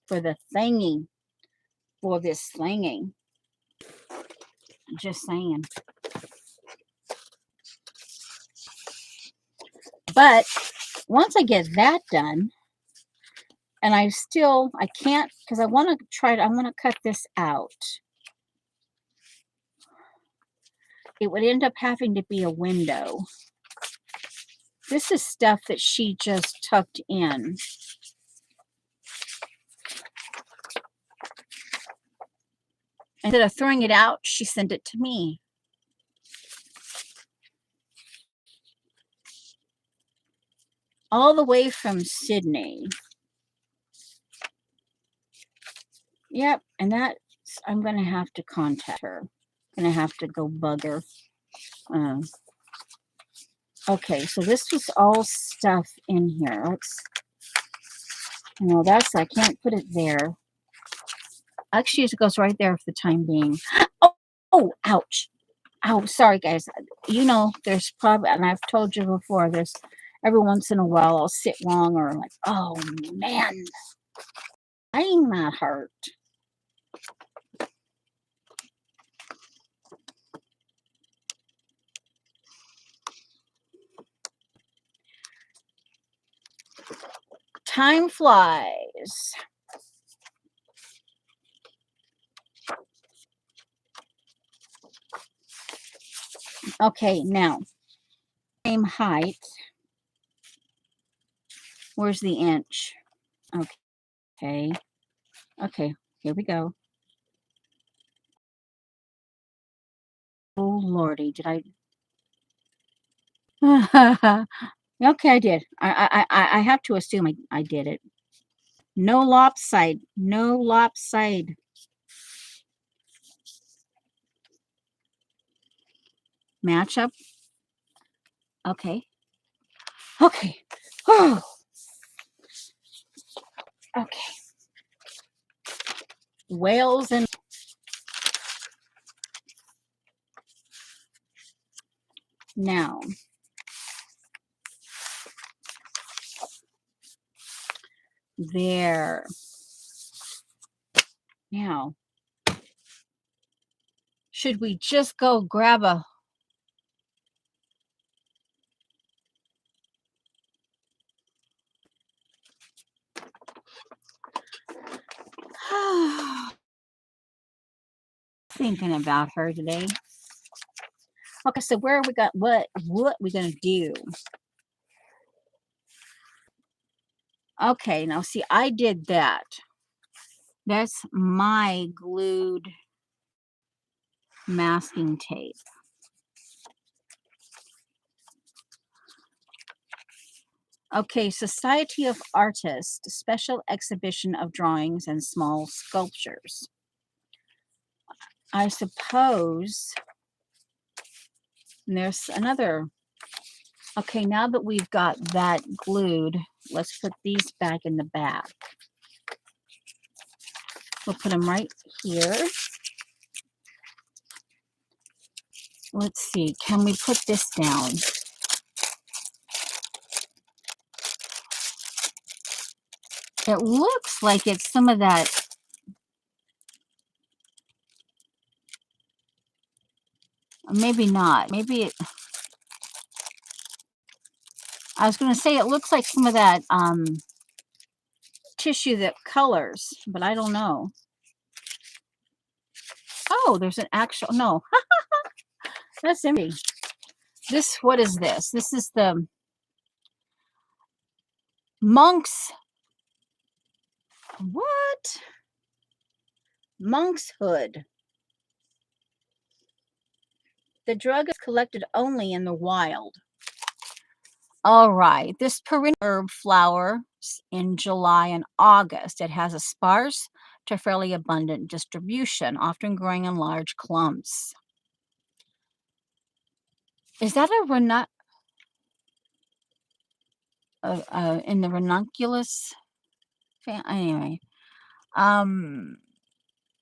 For this thingy. Just saying. But once I get that done, and I can't, because I want to cut this out. It would end up having to be a window. This is stuff that she just tucked in. Instead of throwing it out, she sent it to me. All the way from Sydney. Yep, and I'm going to have to contact her. I'm going to have to go bug her. Okay, so this was all stuff in here. I can't put it there. Actually, it goes right there for the time being. Oh, ouch. Oh, sorry, guys. There's probably, and I've told you before, there's every once in a while I'll sit wrong or like, oh, man. Ain't that hurt? Time flies. Okay, now, same height. Where's the inch? Okay. Okay, here we go. Oh, Lordy, did I? Okay, I did. I have to assume I did it. No lopside. No lopside. Matchup. Okay. Okay. Oh, okay. Wales and now. There. Now. Should we just go grab a thinking about her today. Okay, so where we got what we gonna do? Okay, now see, I did that. That's my glued masking tape. Okay, Society of Artists, special exhibition of drawings and small sculptures. I suppose there's another. Okay, now that we've got that glued, let's put these back in the back. We'll put them right here. Let's see, can we put this down? It looks like it's some of that. Maybe not. Maybe it. I was going to say it looks like some of that tissue that colors, but I don't know. Oh, there's an actual. No, that's empty. This. What is this? This is the Monk's. What? Monk's hood. The drug is collected only in the wild. All right, this perennial herb flowers in July and August. It has a sparse to fairly abundant distribution, often growing in large clumps. Is that a in the ranunculus? Anyway, um,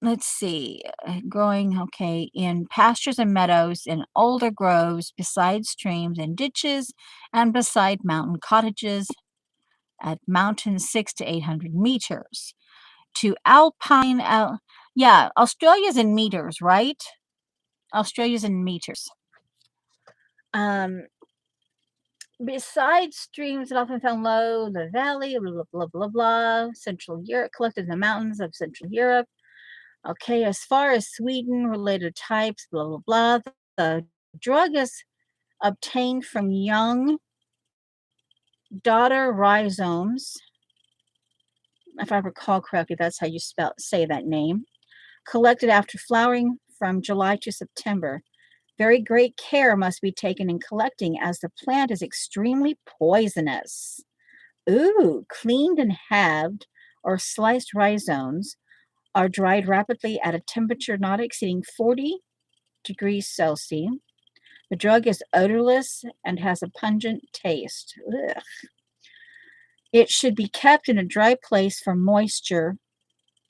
let's see. Growing okay in pastures and meadows, in older groves, beside streams and ditches, and beside mountain cottages at mountains 600 to 800 meters. To alpine, yeah, Australia's in meters, right? Australia's in meters. Um, Besides streams that often found low the valley, blah, blah, blah, blah, blah, Central Europe, collected in the mountains of Central Europe. Okay, as far as Sweden, related types, blah, blah, blah. The drug is obtained from young daughter rhizomes. If I recall correctly, that's how you say that name. Collected after flowering from July to September. Very great care must be taken in collecting as the plant is extremely poisonous. Ooh, cleaned and halved or sliced rhizomes are dried rapidly at a temperature not exceeding 40 degrees Celsius. The drug is odorless and has a pungent taste. Ugh. It should be kept in a dry place for moisture,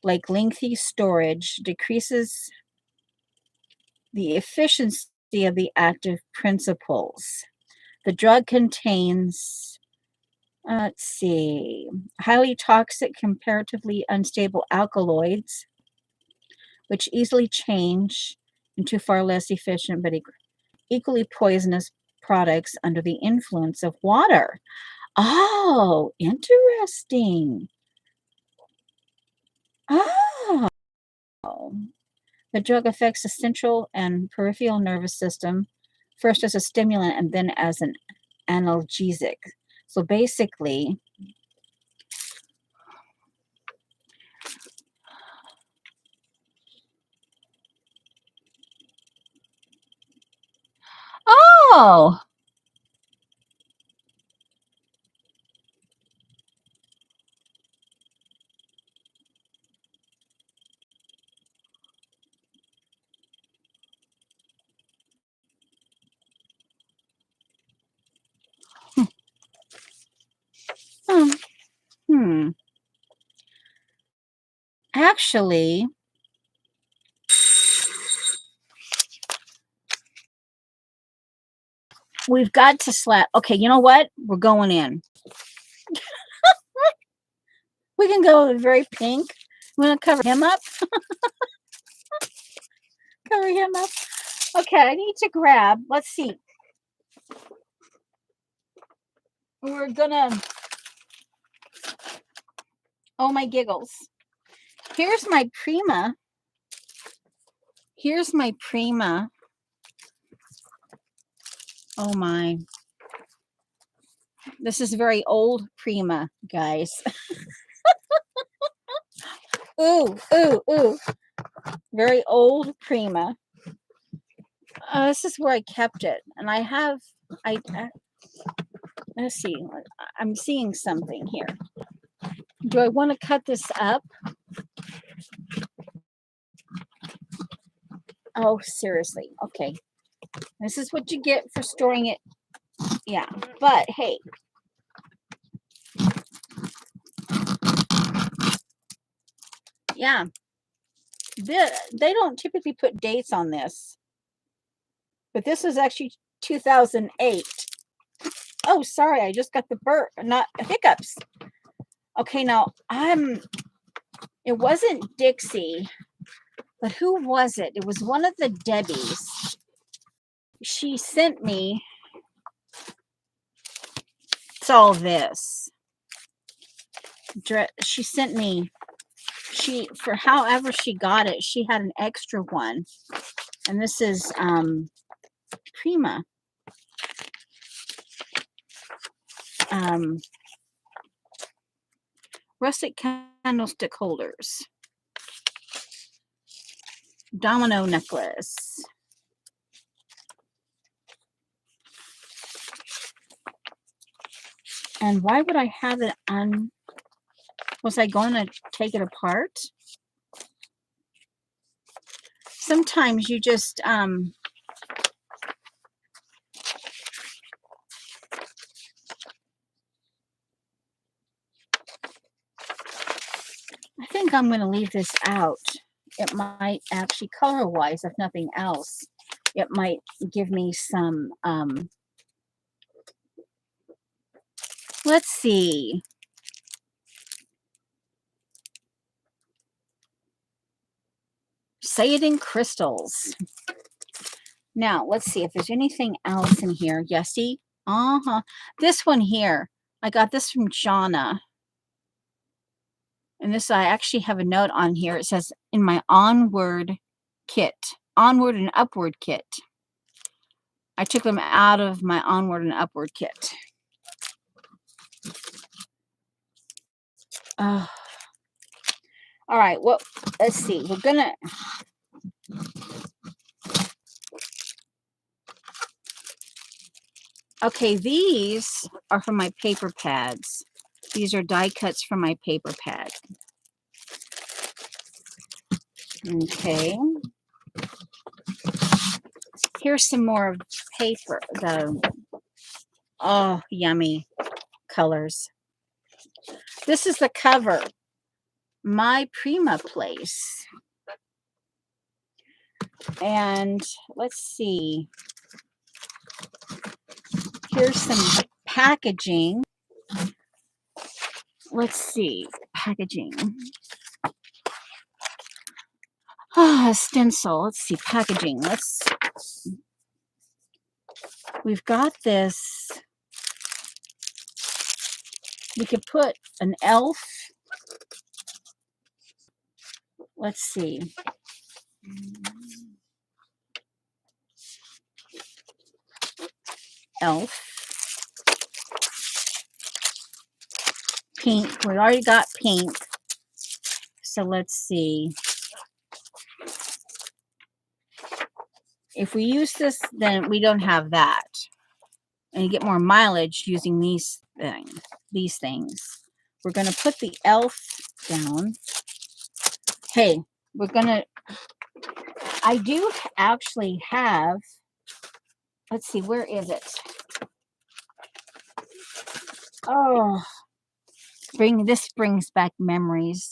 like lengthy storage decreases the efficiency of the active principles. The drug contains, let's see, highly toxic, comparatively unstable alkaloids, which easily change into far less efficient but equally poisonous products under the influence of water. Oh, interesting. Oh. The drug affects the central and peripheral nervous system, first as a stimulant and then as an analgesic. So basically, Oh. Hmm. Hmm. Actually, we've got to slap. Okay, you know what? We're going in. We can go very pink. I'm going to cover him up. Cover him up. Okay, I need to grab. Let's see. We're going to. Oh, my giggles. Here's my Prima. Here's my Prima. Oh, my. This is very old Prima, guys. Ooh, ooh, ooh. Very old Prima. This is where I kept it. And I have, let's see. I'm seeing something here. Do I want to cut this up? Oh, seriously. Okay. This is what you get for storing it. Yeah. But hey. Yeah. They don't typically put dates on this. But this is actually 2008. Oh, sorry. I just got the not hiccups. Okay, now it wasn't Dixie, but who was it? It was one of the Debbies. She sent me all this. She sent me, for however she got it, she had an extra one. And this is Prima. Rustic candlestick holders. Domino necklace. And why would I have it on? Was I going to take it apart? Sometimes you just I think I'm going to leave this out. It might actually, color-wise, if nothing else, it might give me some, let's see. Say it in crystals. Now, let's see if there's anything else in here. Yesy. This one here, I got this from Jonna. And this, I actually have a note on here. It says, in my onward kit. Onward and upward kit. I took them out of my onward and upward kit. All right, well, let's see. We're gonna. Okay, these are from my paper pads. These are die cuts from my paper pad. Okay. Here's some more paper. Oh, yummy colors. This is the cover. My Prima Place. And let's see. Here's some packaging. Let's see. Packaging. Stencil. Let's see. Packaging. We've got this. We could put an elf. Let's see. Elf. Pink. We already got pink. So let's see. If we use this, then we don't have that. And you get more mileage using these things. We're going to put the elf down. Hey, I do actually have, let's see, where is it? Oh, this brings back memories.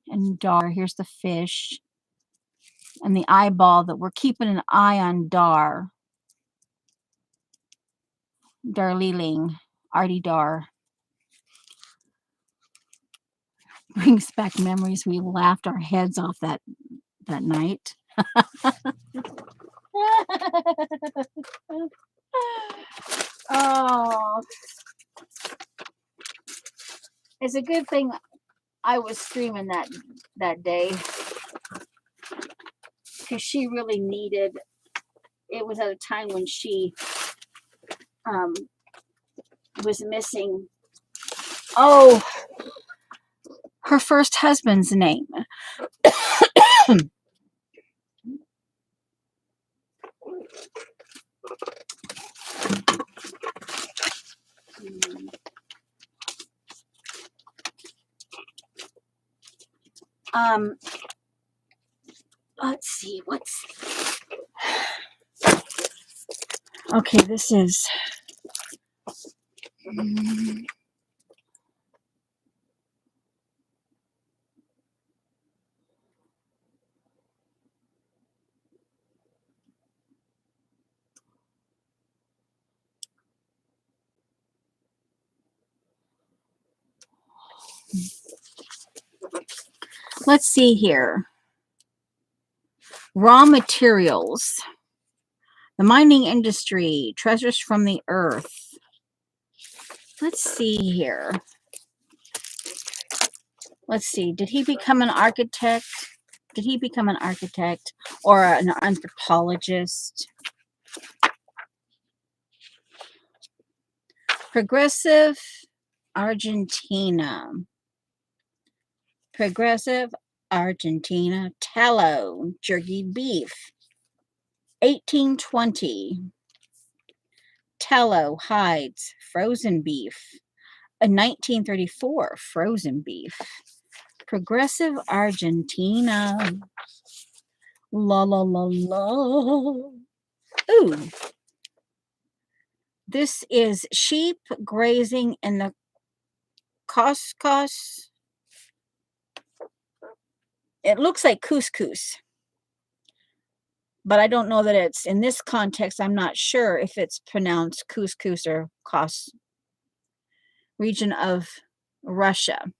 And Dar, here's the fish. And the eyeball that we're keeping an eye on Dar. Darliling. Artie Dar. Brings back memories. We laughed our heads off that night. Oh, it's a good thing I was streaming that day, because she really needed. It was at a time when she was missing. Oh, her first husband's name. Let's see, okay, this is let's see here. Raw materials. The mining industry, treasures from the earth. Let's see here. Let's see. Did he become an architect? Did he become an architect or an anthropologist? Progressive Argentina. Progressive Argentina. Tallow, jerky beef. 1820. Tallow, hides, frozen beef. 1934, frozen beef. Progressive Argentina. La la la la. Ooh. This is sheep grazing in the Coscos. It looks like couscous, but I don't know that it's, in this context, I'm not sure if it's pronounced couscous or Kos, region of Russia.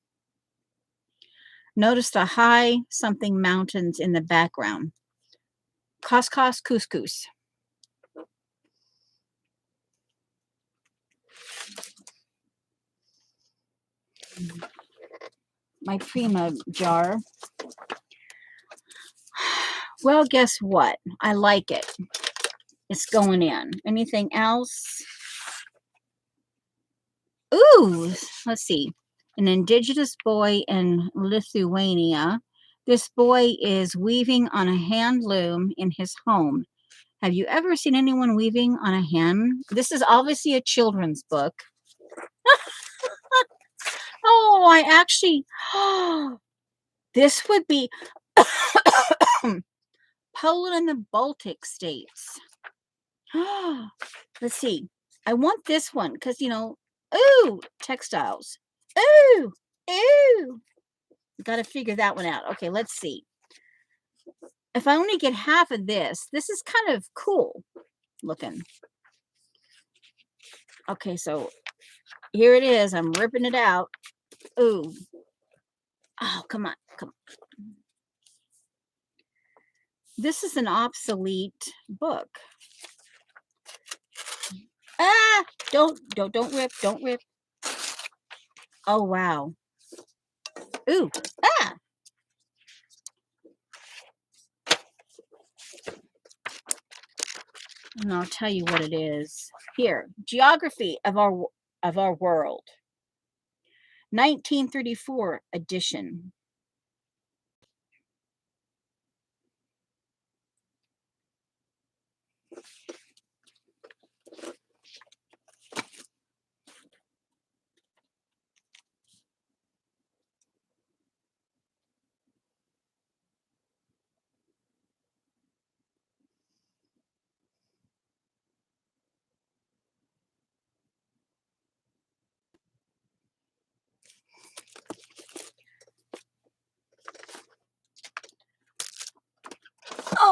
Notice the high something mountains in the background. Coscos, couscous. My Prima jar. Well, guess what? I like it. It's going in. Anything else? Ooh, let's see. An indigenous boy in Lithuania. This boy is weaving on a hand loom in his home. Have you ever seen anyone weaving on a hand? This is obviously a children's book. Oh, I actually, this would be Poland and the Baltic states. Let's see. I want this one because, ooh, textiles. Ooh, ooh. Got to figure that one out. Okay, let's see. If I only get half of this is kind of cool looking. Okay, so here it is. I'm ripping it out. Ooh. Oh, come on. This is an obsolete book. Ah, don't rip. Oh, wow. Ooh, ah. And I'll tell you what it is. Here, Geography of our World. 1934 edition.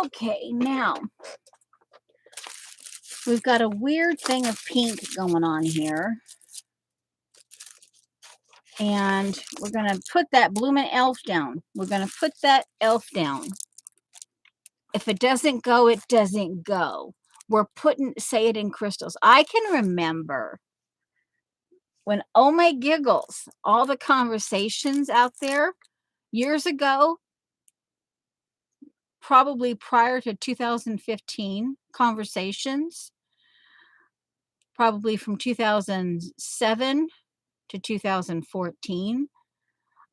Okay, now we've got a weird thing of pink going on here. And we're going to put that blooming elf down. We're going to put that elf down. If it doesn't go, it doesn't go. We're putting, say it in crystals. I can remember when, oh my giggles, all the conversations out there years ago, probably prior to 2015 conversations, probably from 2007 to 2014.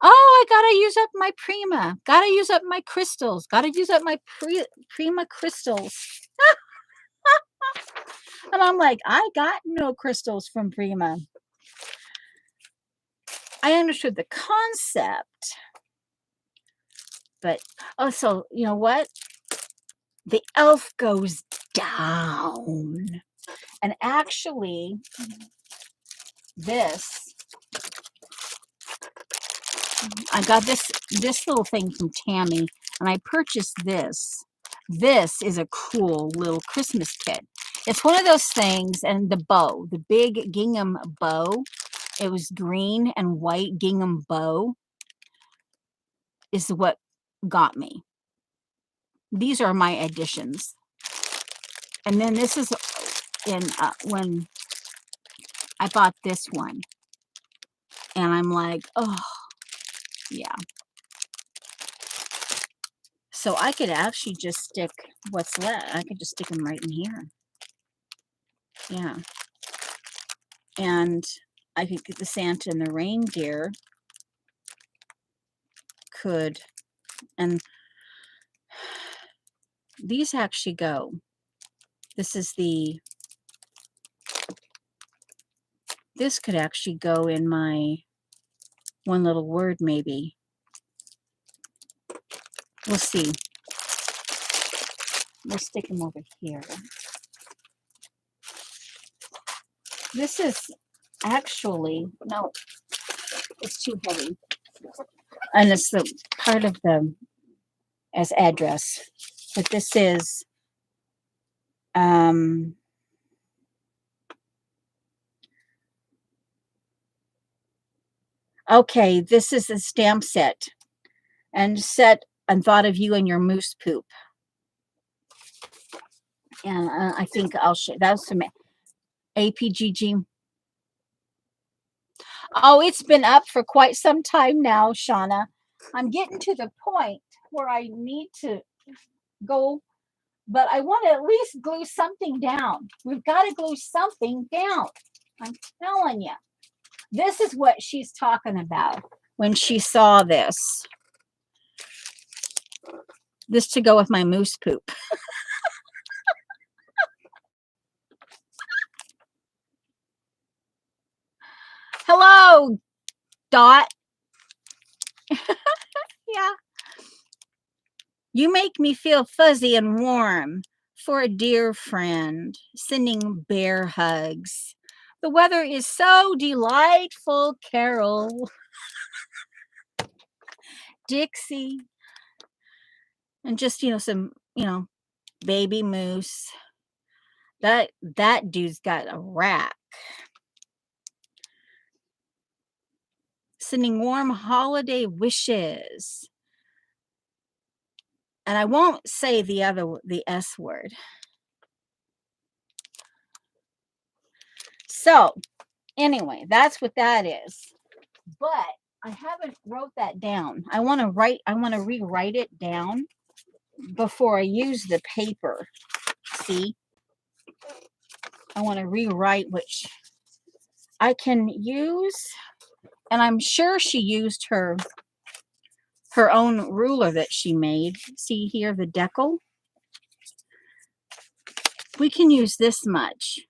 Oh, I gotta use up my Prima. Gotta use up my crystals. Gotta use up my Prima crystals. And I'm like, I got no crystals from Prima. I understood the concept, but oh, so you know what? The elf goes down, and actually, this I got this little thing from Tammy, and I purchased this. This is a cool little Christmas kit. It's one of those things, and the bow, the big gingham bow, it was green and white gingham bow, is what got me. These are my additions. And then this is in when I bought this one. And I'm like, oh, yeah. So I could actually just stick what's left. I could just stick them right in here. Yeah. And I could get the Santa and the reindeer could, and these actually go. This is this could actually go in my one little word maybe. We'll see. We'll stick them over here. This is actually, no, it's too heavy. And it's the part of the, as address. But this is, okay, this is a stamp set. And set and thought of you and your moose poop. And I think I'll show, that was some APGG. Oh, it's been up for quite some time now, Shauna. I'm getting to the point where I need to go, but I want to at least glue something down. We've got to glue something down. I'm telling you. This is what she's talking about when she saw this. This to go with my moose poop. Hello, Dot. Yeah. You make me feel fuzzy and warm for a dear friend, sending bear hugs. The weather is so delightful, Carol. Dixie. And just, some, baby moose. That dude's got a rack. Sending warm holiday wishes. And I won't say the S word. So, anyway, that's what that is. But I haven't wrote that down. I want to rewrite it down before I use the paper. See? I want to rewrite, which I can use, and I'm sure she used her own ruler that she made. See here, the decal? We can use this much.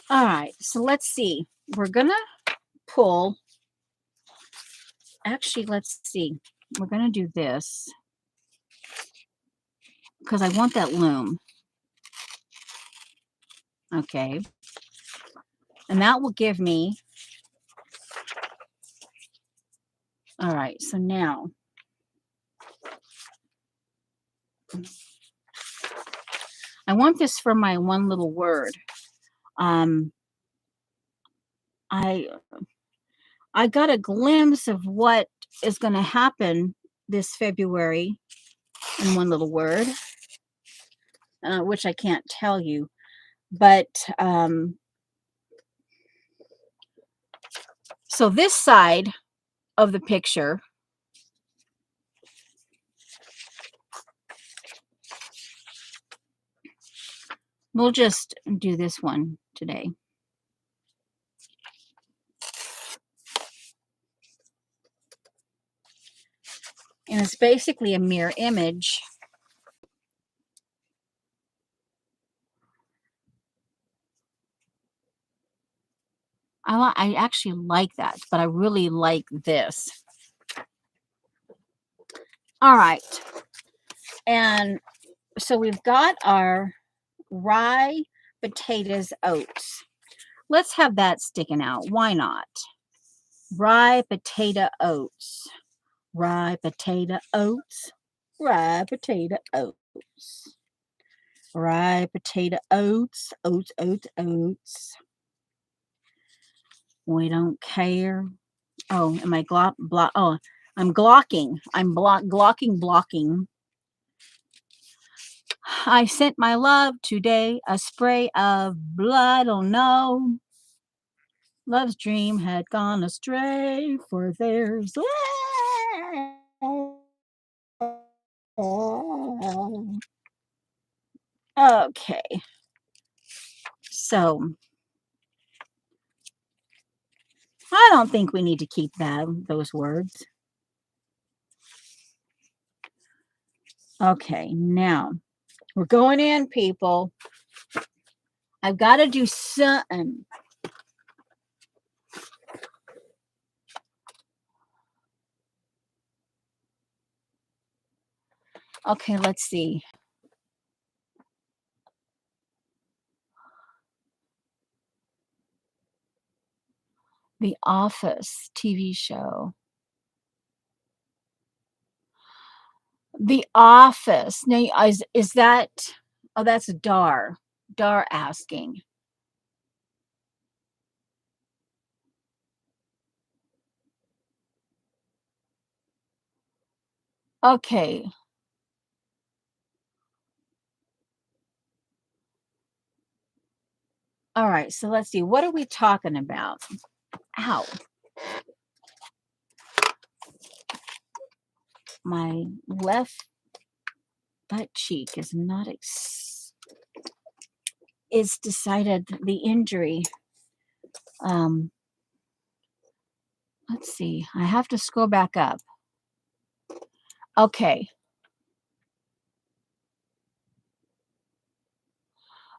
All right, so let's see. we're gonna pull, actually, let's see. We're gonna do this because I want that loom. Okay. And that will give me, all right, so now I want this for my one little word. Um, I I got a glimpse of what is going to happen this February in one little word, which I can't tell you. But so this side of the picture, we'll just do this one today. And it's basically a mirror image. I actually like that, but I really like this. All right. And so we've got our rye, potatoes, oats. Let's have that sticking out. Why not? Rye, potato, oats. Rye, potato, oats. Rye, potato, oats. Rye, potato, oats. Oats, oats, oats. We don't care. Oh, am I oh, I'm glocking. I'm blocking. I sent my love today, a spray of blood. Oh no, love's dream had gone astray, for there's okay. So I don't think we need to keep those words. Okay, now we're going in, people. I've got to do something. Okay, let's see. The Office TV show. The Office. Now, is that? Oh, that's Dar. Dar asking. Okay. All right. So let's see. What are we talking about? Ow. My left butt cheek is not is decided the injury. Let's see. I have to scroll back up. Okay.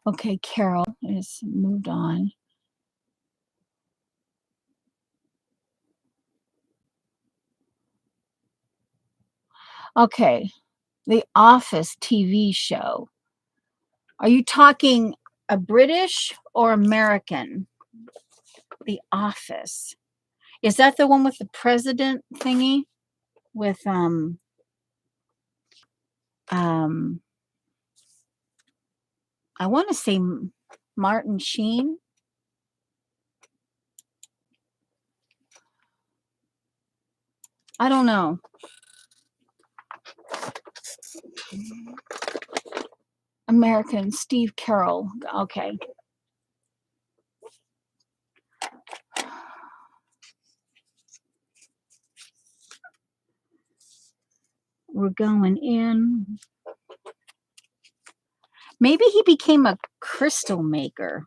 Okay, Carol is moved on. Okay. The Office TV show. Are you talking a British or American? The Office. Is that the one with the president thingy? With I want to say Martin Sheen. I don't know. American Steve Carell. Okay. We're going in. Maybe he became a crystal maker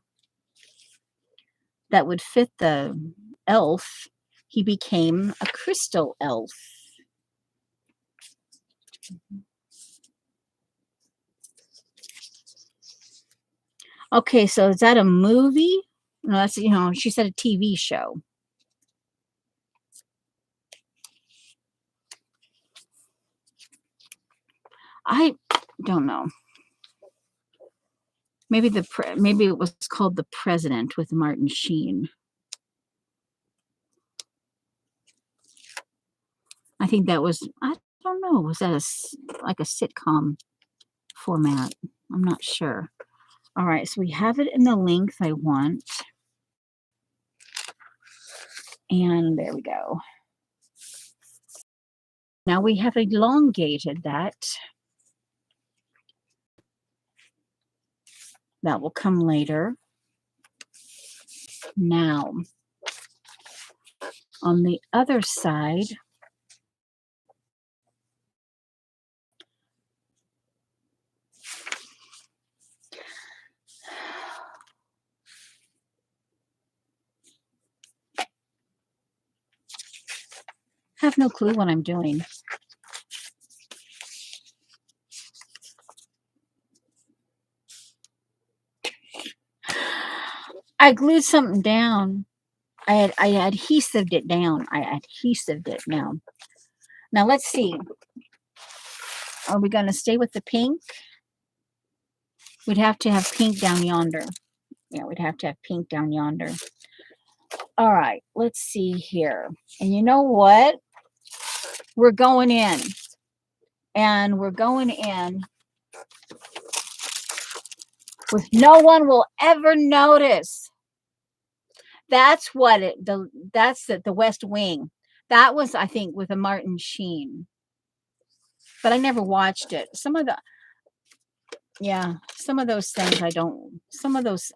that would fit the elf. He became a crystal elf. Okay, so is that a movie No, that's, she said a TV show. I don't know. Maybe maybe it was called The President with Martin Sheen. I think that was, I don't know, was that like a sitcom format? I'm not sure. All right, so we have it in the length I want. And there we go. Now we have elongated that. That will come later. Now, on the other side, have no clue what I'm doing. I glued something down. I adhesived it down. I adhesived it down. Now let's see. Are we going to stay with the pink? We'd have to have pink down yonder. Yeah, we'd have to have pink down yonder. All right, let's see here. And you know what? We're going in. And we're going in with no one will ever notice. That's what that's the West Wing. That was, I think, with a Martin Sheen. But I never watched it. Some of those things some of those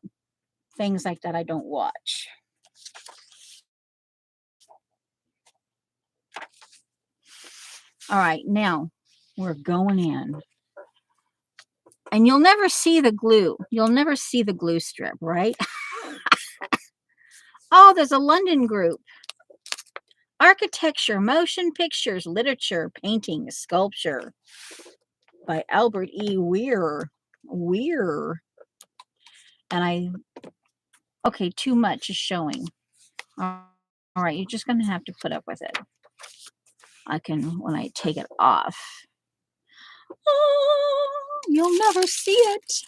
things like that I don't watch. All right, now we're going in. And you'll never see the glue. You'll never see the glue strip, right? Oh, there's a London group. Architecture, Motion Pictures, Literature, Painting, Sculpture by Albert E. Weir. And okay, too much is showing. All right, you're just going to have to put up with it. I can, when I take it off. Oh, you'll never see it.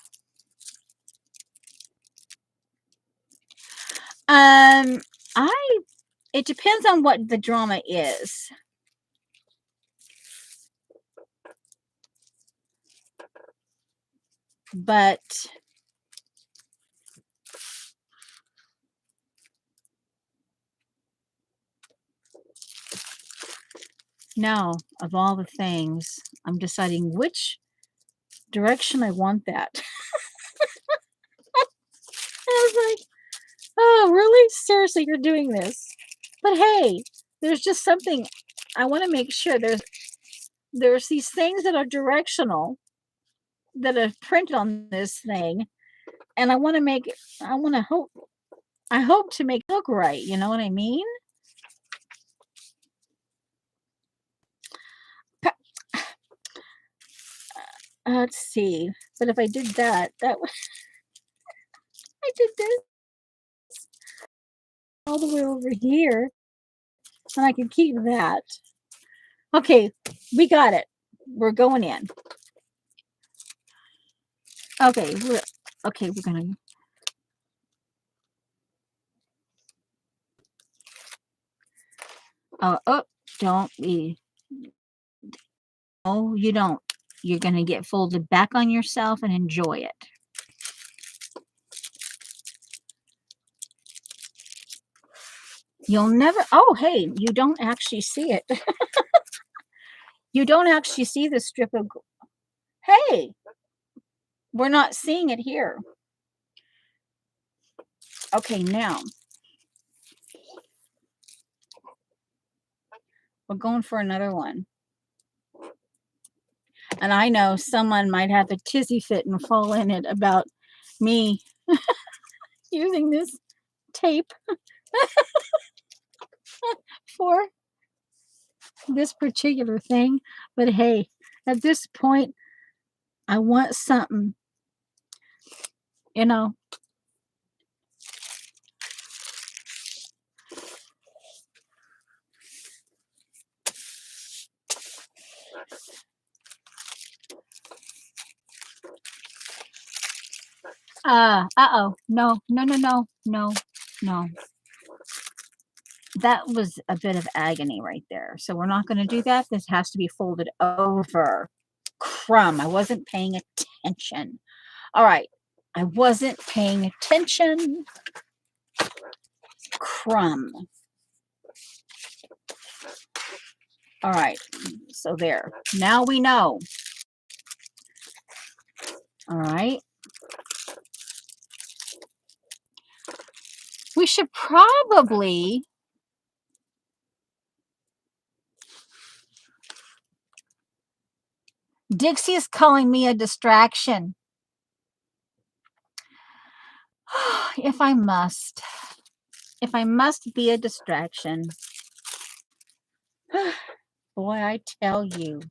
It depends on what the drama is. But now, of all the things, I'm deciding which direction I want that. I was like, oh, really? Seriously, you're doing this? But hey, there's just something I want to make sure there's these things that are directional that are printed on this thing, and I hope to make it look right. You know what I mean? Let's see. But if I did that I did this all the way over here, and I can keep that. Okay, we got it. We're going in. Okay, we're gonna. Oh, don't be. Oh, you don't. You're gonna get folded back on yourself and enjoy it. You'll never. Oh, hey, you don't actually see it. You don't actually see the strip of. Hey, we're not seeing it here. Okay, now we're going for another one. And I know someone might have a tizzy fit and fall in it about me using this tape for this particular thing. But hey, at this point, I want something, you know. Uh-oh. No, no, no, no, no, no. That was a bit of agony right there. So we're not going to do that. This has to be folded over. Crumb. I wasn't paying attention. All right. I wasn't paying attention. Crumb. All right. So there. Now we know. All right. We should probably Dixie is calling me a distraction. If I must be a distraction. Boy, I tell you,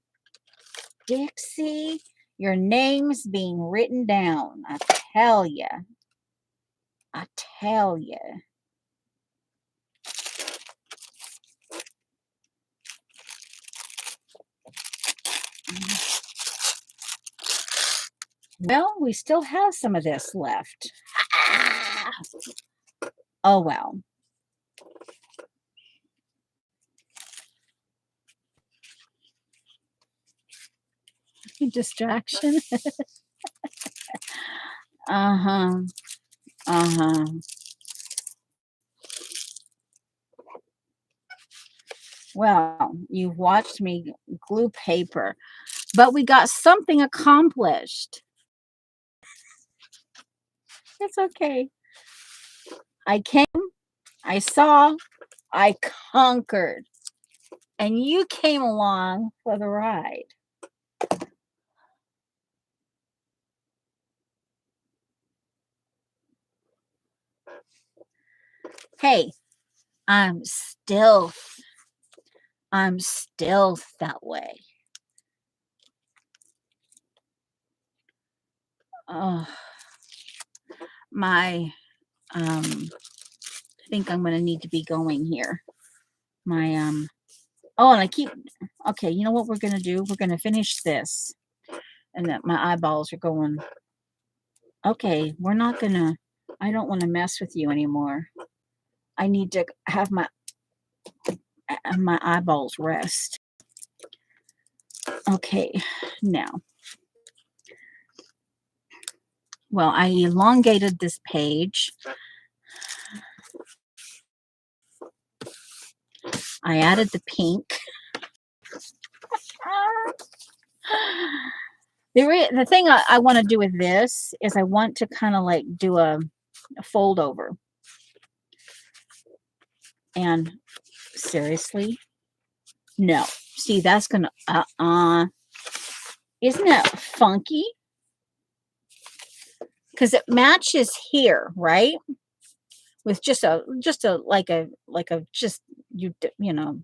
Dixie, your name's being written down. I tell you. I tell you. Well, we still have some of this left. Oh, well. Distraction. Uh-huh. Uh-huh. Well, you've watched me glue paper, but we got something accomplished. It's okay. I came, I saw, I conquered, and you came along for the ride. Hey, I'm still that way. Oh, my, I think I'm going to need to be going here. My, oh, and okay, you know what we're going to do? We're going to finish this. And that my eyeballs are going, okay, I don't want to mess with you anymore. I need to have my eyeballs rest. Okay, now. Well, I elongated this page. I added the pink. The thing I want to do with this is I want to kind of like do a fold over. And seriously, no. See, that's gonna isn't that funky? Because it matches here, right? With just a you know,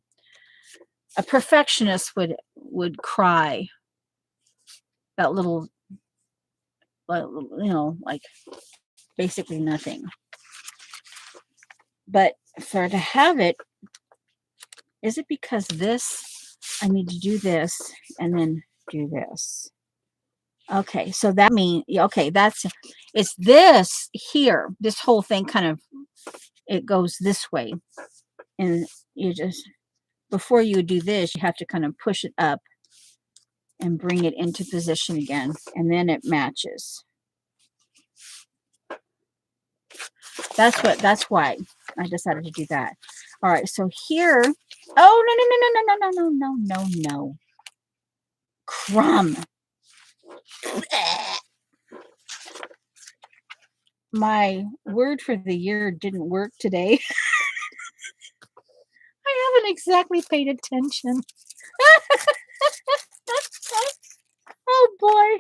a perfectionist would cry. That little, you know, like basically nothing. But for to have it, is it because I need to do this and then do this? Okay, so that means, okay, it's this here. This whole thing kind of, it goes this way. And you just, before you do this, you have to kind of push it up and bring it into position again. And then it matches. That's why I decided to do that. All right, so here, oh, no. Crumb. My word for the year didn't work today. I haven't exactly paid attention. Oh boy.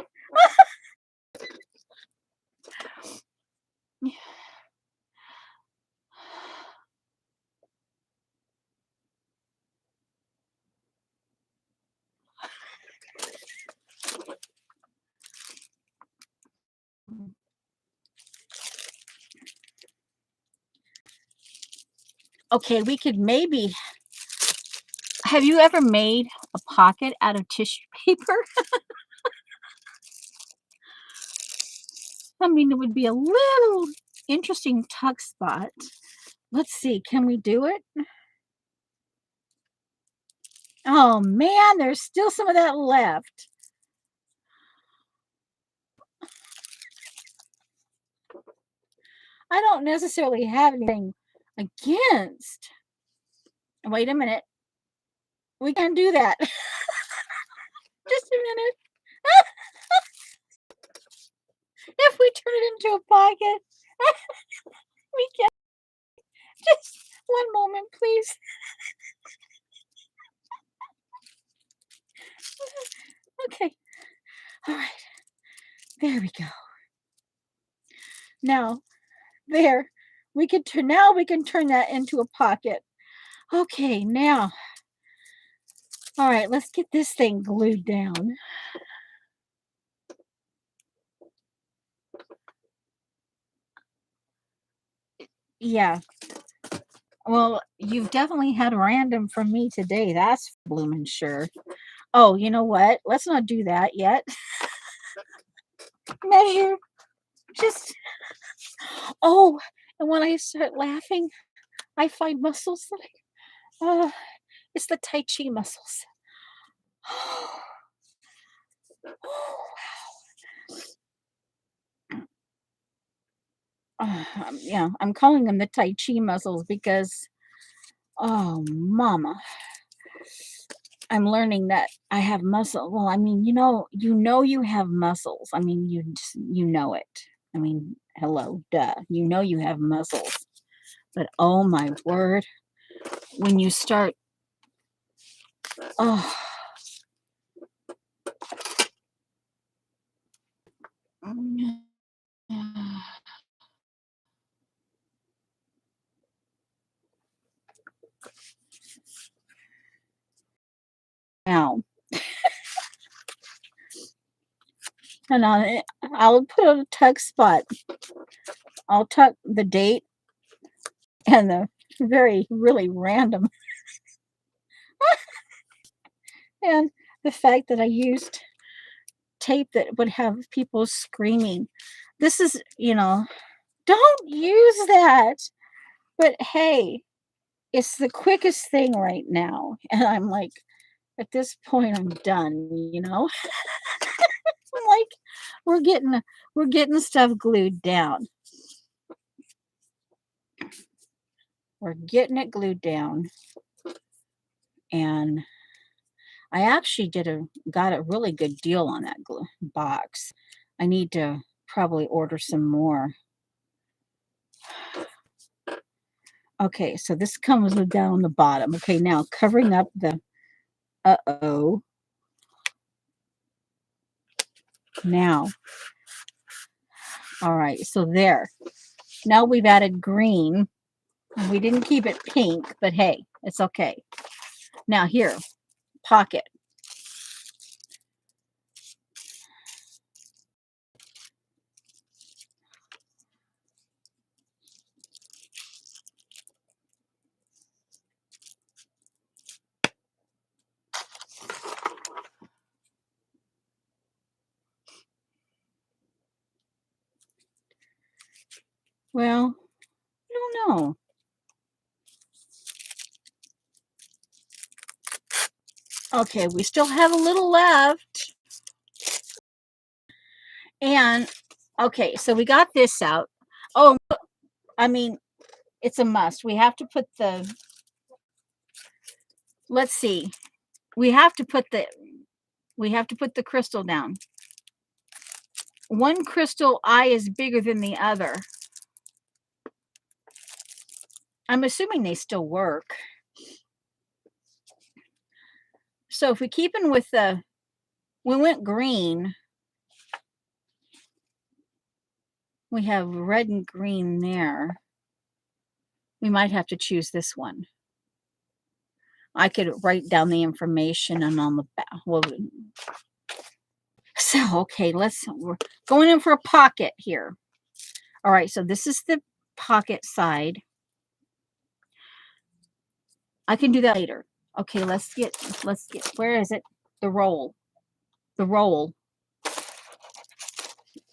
Okay, we could maybe. Have you ever made a pocket out of tissue paper? I mean, it would be a little interesting tuck spot. Let's see, can we do it? Oh man, there's still some of that left. I don't necessarily have anything against. Wait a minute. We can do that. Just a minute. If we turn it into a pocket, we can. Just one moment, please. Okay. All right. There we go. Now, there. We can turn now we can turn that into a pocket. Okay, now. All right, let's get this thing glued down. Yeah. Well, you've definitely had random from me today. That's bloomin' sure. Oh, you know what? Let's not do that yet. Measure. Just. Oh, and when I start laughing, I find muscles that it's the Tai Chi muscles. Yeah, I'm calling them the Tai Chi muscles because, oh, mama, I'm learning that I have muscle. Well, I mean, you have muscles. I mean, you know it. I mean, hello, duh. You know you have muscles. But oh my word, when you start, oh, now, and I'll put a tuck spot. I'll tuck the date and the very really random and the fact that I used tape that would have people screaming. This is, don't use that. But hey, it's the quickest thing right now. And I'm like, at this point, I'm done. I'm like, we're getting stuff glued down. We're getting it glued down. And I actually got a really good deal on that box. I need to probably order some more. Okay, so this comes down on the bottom. Okay, now covering up the uh-oh. Now. All right, so there. Now we've added green. We didn't keep it pink, but hey, it's okay. Now here, pocket. Well, I don't know. Okay, we still have a little left. And okay, so we got this out. Oh, I mean, it's a must. We have to put the, let's see. We have to put the crystal down. One crystal eye is bigger than the other. I'm assuming they still work. So if we keep in with we went green. We have red and green there. We might have to choose this one. I could write down the information and on the back. Well, so, okay, we're going in for a pocket here. All right, so this is the pocket side. I can do that later. Okay, let's get, where is it? The roll. The roll.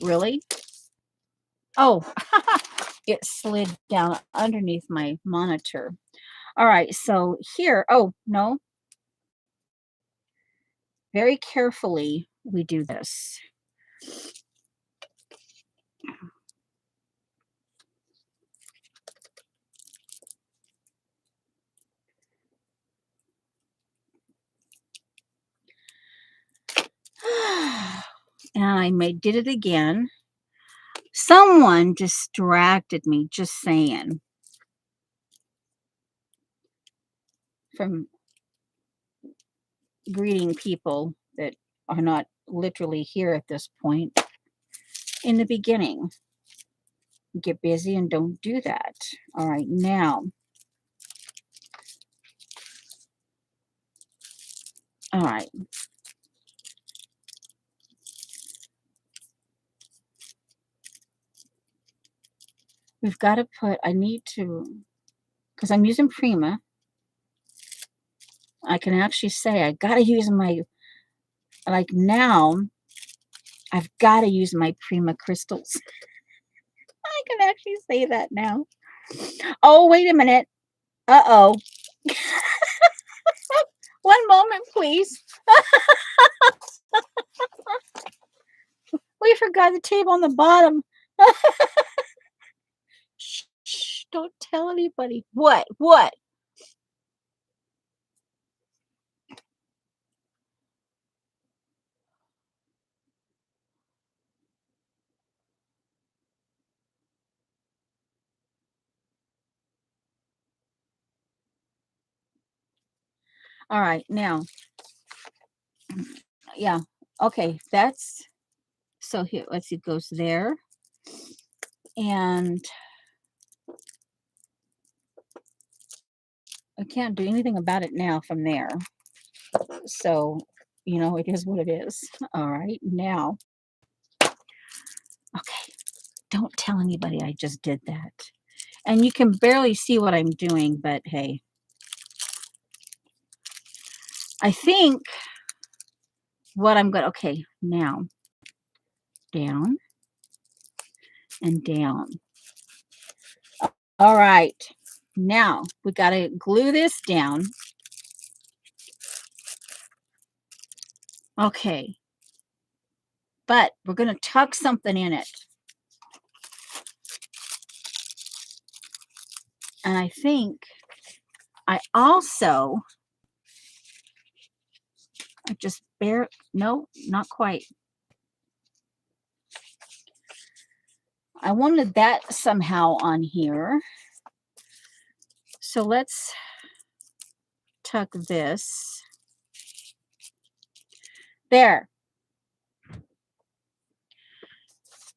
Really? Oh, it slid down underneath my monitor. All right, so here, oh, no, very carefully we do this. And did it again. Someone distracted me, just saying, from greeting people that are not literally here at this point. In the beginning, get busy and don't do that. All right, now. All right. We've got to put, I need to, because I'm using Prima, I can actually say I got to use my, like now, I've got to use my Prima crystals. I can actually say that now. Oh, wait a minute. Uh-oh. One moment, please. We forgot the tape on the bottom. Shh, don't tell anybody. What? What? All right, now, yeah, okay, that's, so here, let's see, it goes there, and I can't do anything about it now from there, so, it is what it is. All right, now, okay, don't tell anybody I just did that, and you can barely see what I'm doing, but hey, I think what I'm gonna, okay, now, down and down. All right, now we got to glue this down. Okay, but we're going to tuck something in it. And I think I also, no, not quite. I wanted that somehow on here. So let's tuck this. There.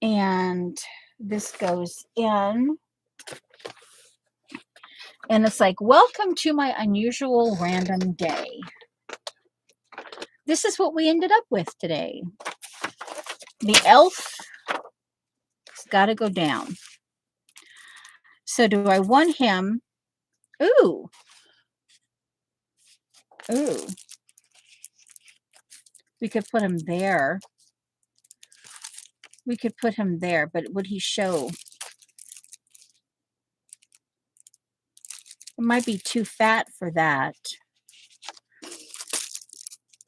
And this goes in. And it's like, welcome to my unusual random day. This is what we ended up with today. The elf has got to go down. So do I want him? Ooh. Ooh. We could put him there. We could put him there, but would he show? It might be too fat for that.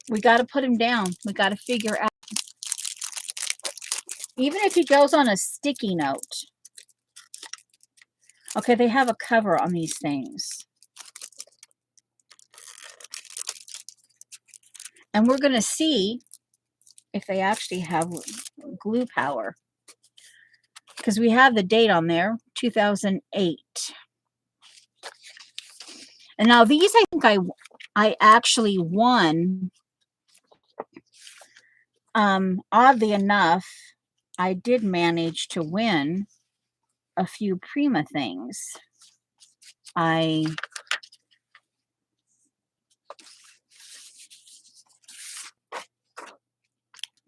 We got to put him down. We got to figure out. Even if he goes on a sticky note. Okay, they have a cover on these things. And we're going to see if they actually have glue power. Because we have the date on there, 2008. And now these, I think I actually won. Oddly enough, I did manage to win a few Prima things.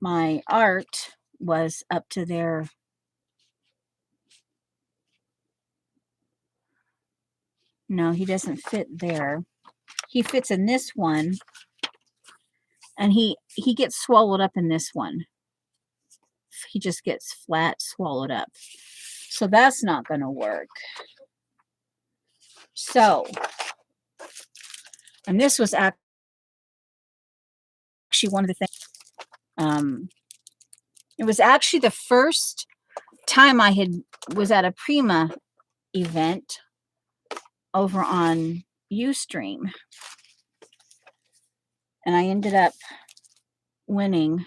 My art was up to their, no, he doesn't fit there. He fits in this one, and he gets swallowed up in this one. He just gets flat swallowed up. So that's not going to work. So, and this was actually one of the things, it was actually the first time was at a Prima event over on Ustream, and I ended up winning.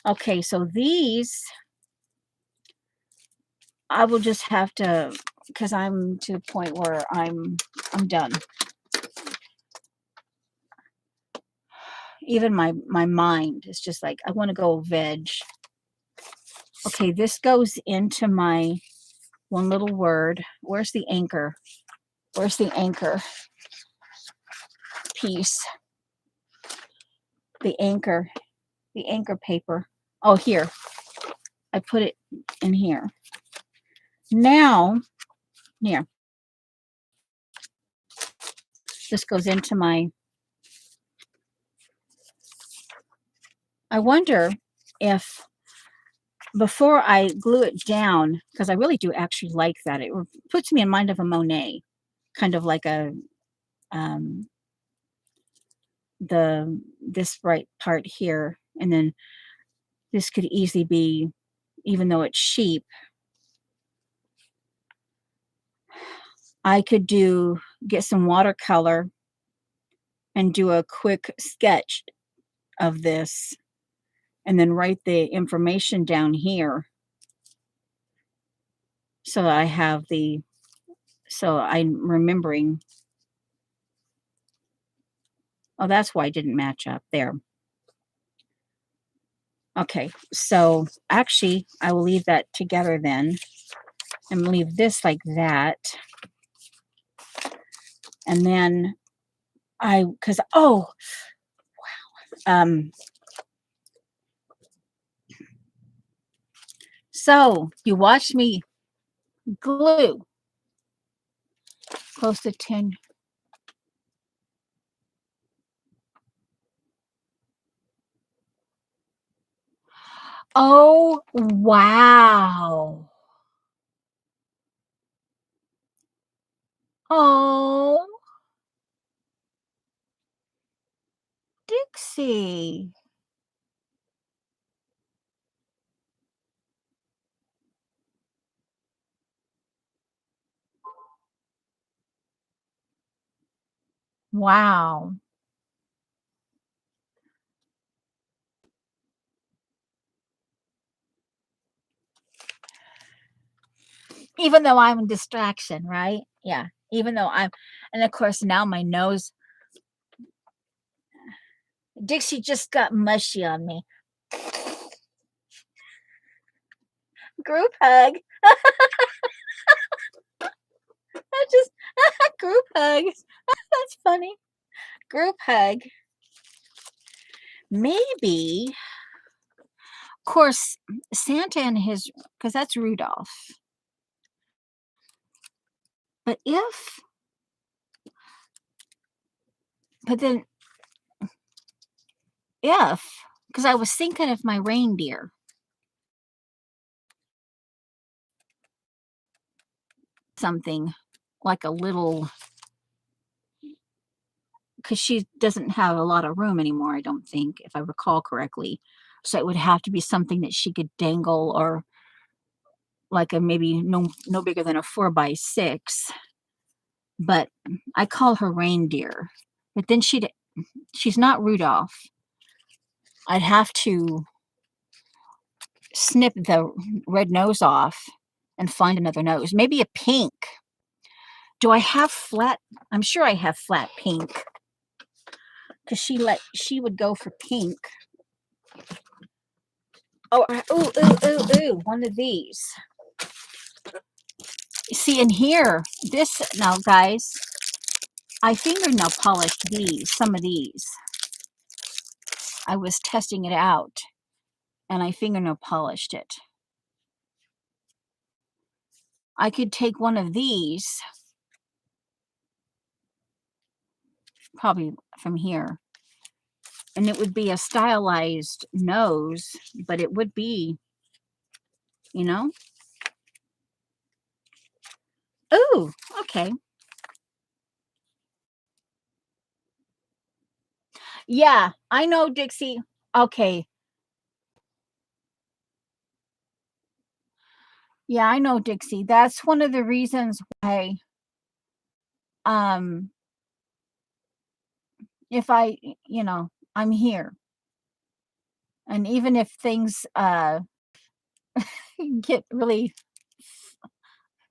Okay, so these I will just have to, because I'm to the point where I'm done. Even my mind is just like, I want to go veg. Okay, this goes into my one little word. Where's the anchor? Where's the anchor piece? The anchor paper. Oh, here. I put it in here. Now, here. This goes into my, I wonder if before I glue it down, because I really do actually like that. It puts me in mind of a Monet, kind of like a, this bright part here, and then this could easily be, even though it's sheep, I could get some watercolor and do a quick sketch of this and then write the information down here so that I have so I'm remembering. Oh, that's why I didn't match up there. Okay, so actually I will leave that together then and leave this like that. And then oh, wow. So you watched me glue close to 10. Oh, wow. Oh, Dixie. Wow. Even though I'm a distraction, right? Yeah. Even though and of course now my nose, Dixie just got mushy on me. Group hug. I just, group hug. That's funny. Group hug. Maybe, of course, Santa and because that's Rudolph. But then, because I was thinking of my reindeer. Something like a little, because she doesn't have a lot of room anymore, I don't think, if I recall correctly. So it would have to be something that she could dangle, or like a maybe no bigger than a 4x6. But I call her reindeer. But then she's not Rudolph. I'd have to snip the red nose off and find another nose. Maybe a pink. Do I have flat? I'm sure I have flat pink. Because she would go for pink. Oh, ooh, one of these. See, in here, now, guys, I fingernail polished some of these. I was testing it out, and I fingernail polished it. I could take one of these, probably from here, and it would be a stylized nose, but it would be, you know? Ooh, okay. Yeah, I know, Dixie. Okay. Yeah, I know, Dixie. That's one of the reasons why, um, if I'm here. And even if things get really,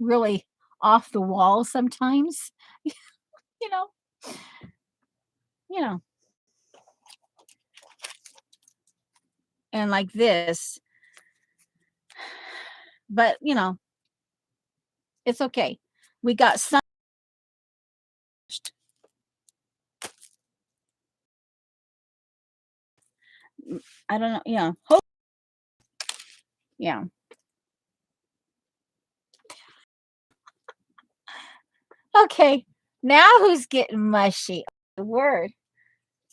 really off the wall sometimes, you know, you know, and like this, but it's okay. We got some. I don't know. Yeah. Yeah. Okay. Now who's getting mushy? The word.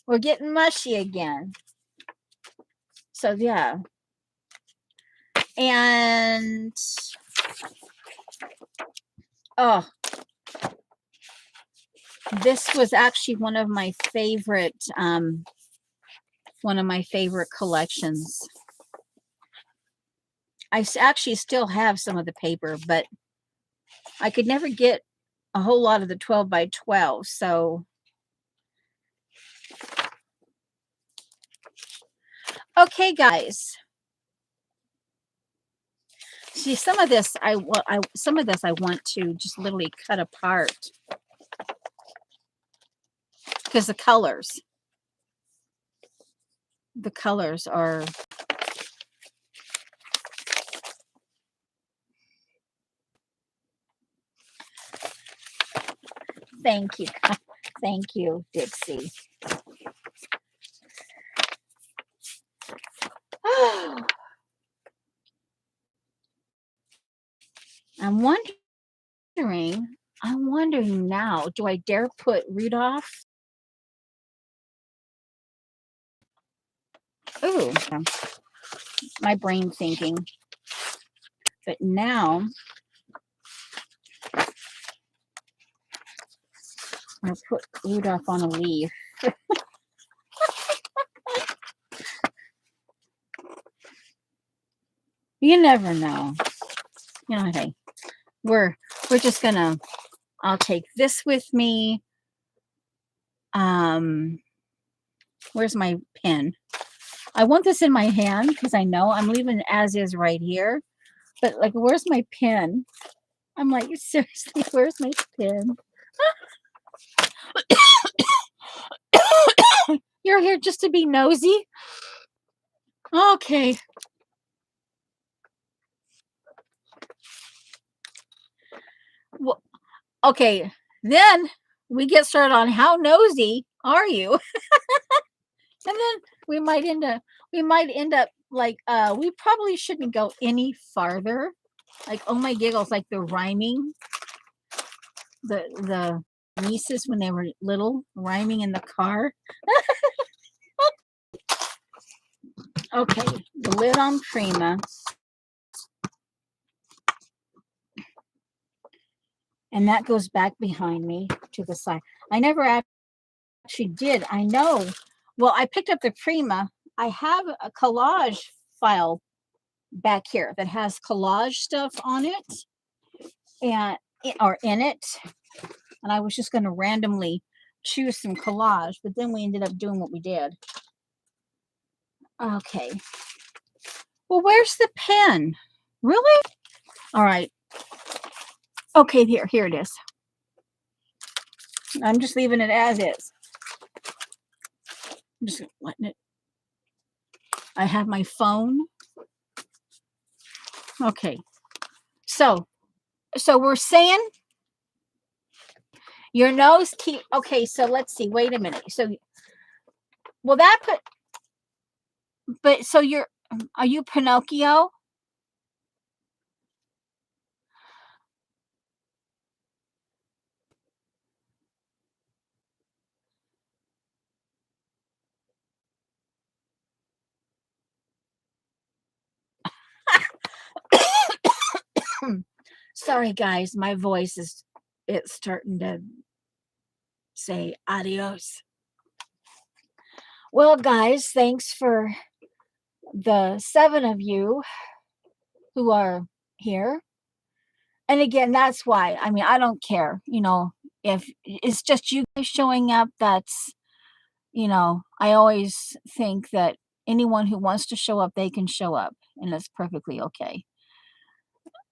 We're getting mushy again. So yeah. And oh, this was actually one of my favorite collections. Actually still have some of the paper, but I could never get a whole lot of the 12 by 12. So, okay, guys. See, some of this some of this I want to just literally cut apart because the colors are. Thank you. Thank you, Dixie. I'm wondering now, do I dare put Rudolph? Ooh, my brain thinking. But now I'll put Rudolph on a leaf. You never know. Hey, we're just gonna. I'll take this with me. Where's my pen? I want this in my hand because I know I'm leaving it as is right here. But like, where's my pen? I'm like, seriously, where's my pen? You're here just to be nosy? Okay. Well, okay. Then we get started on how nosy are you? And then we might end up like we probably shouldn't go any farther. Like, oh my giggles, like the rhyming, the nieces when they were little, rhyming in the car. Okay, the lid on Prima. And that goes back behind me to the side. I never actually did. I know. Well, I picked up the Prima. I have a collage file back here that has collage stuff on it and or in it. And I was just going to randomly choose some collage, but then we ended up doing what we did. Okay. Well, where's the pen? Really? All right. Okay, here it is. I'm just leaving it as is. I'm just letting it. I have my phone. Okay. So we're saying your nose keep. Okay, so let's see. Wait a minute. So, well, that put. But so are you Pinocchio? Sorry, guys, my voice is it's starting to say adios. Well, guys, thanks for the 7 of you who are here. And again, that's why. I mean, I don't care, if it's just you guys showing up, I always think that anyone who wants to show up, they can show up, and that's perfectly okay.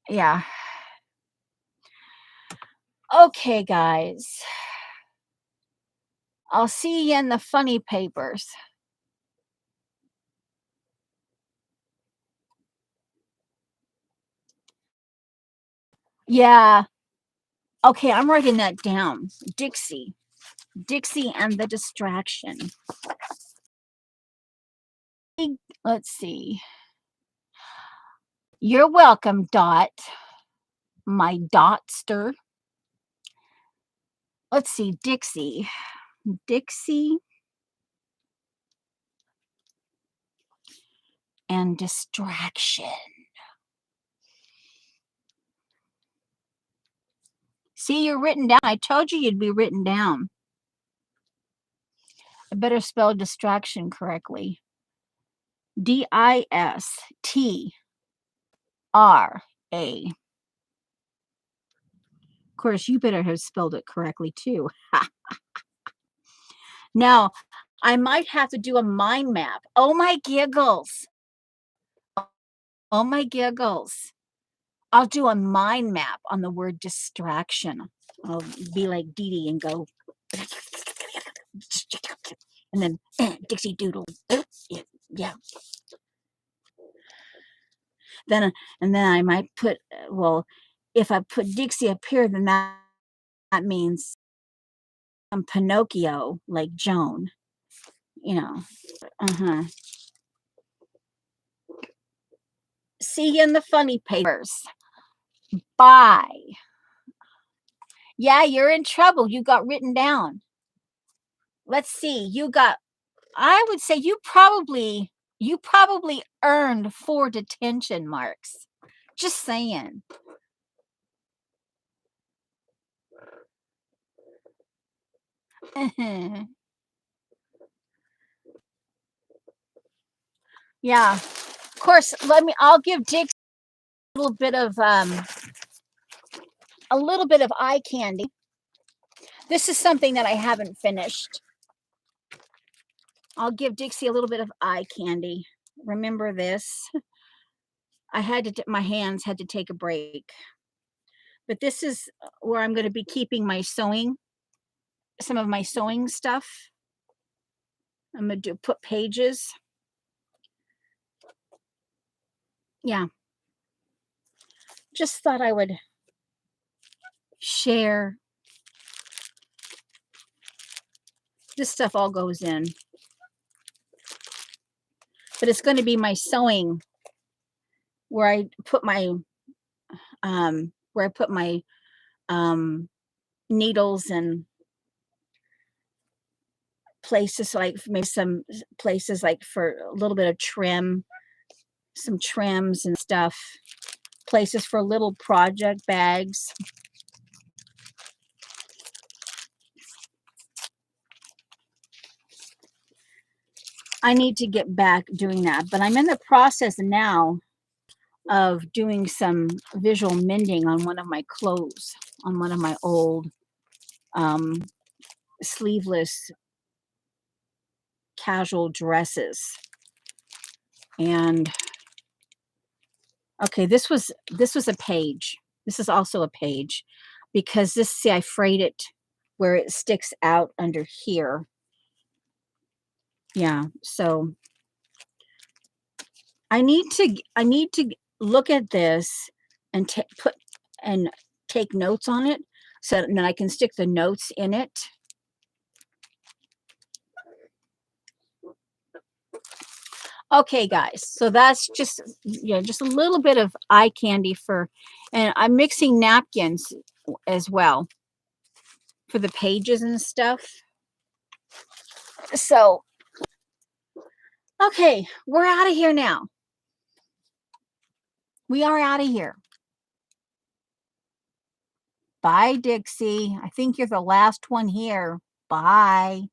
Yeah. Okay, guys. I'll see you in the funny papers. Yeah. Okay, I'm writing that down. Dixie. Dixie and the Distraction. Let's see. You're welcome, Dot. My Dotster. Let's see, Dixie. Dixie and Distraction. See, you're written down. I told you you'd be written down. I better spell distraction correctly. D-I-S-T-R-A. Of course, you better have spelled it correctly too. Now, I might have to do a mind map. Oh my giggles. Oh my giggles. I'll do a mind map on the word distraction. I'll be like Dee Dee and go, and then Dixie Doodle. Yeah. Then I might put, well, if I put Dixie up here, then that means I'm Pinocchio, like Joan. Uh-huh. See you in the funny papers. Bye. Yeah, you're in trouble. You got written down. Let's see. I would say you probably earned 4 detention marks. Just saying. Yeah. Of course, I'll give Dix a little bit of eye candy. This is something that I haven't finished. I'll give Dixie a little bit of eye candy. Remember this? My hands had to take a break. But this is where I'm going to be keeping some of my sewing stuff. I'm going to put pages. Yeah. Just thought I would share. This stuff all goes in. But it's going to be my sewing where I put my needles and places, like maybe some places like for a little bit of trim, some trims and stuff, places for little project bags. I need to get back doing that, but I'm in the process now of doing some visual mending on one of my clothes, on one of my old sleeveless casual dresses. And okay, this was a page. This is also a page because see, I frayed it where it sticks out under here. Yeah, so I need to look at this and take notes on it so then I can stick the notes in it. Okay, guys, so that's just a little bit of eye candy and I'm mixing napkins as well for the pages and stuff. So, okay, we're out of here now. We are out of here. Bye, Dixie. I think you're the last one here. Bye.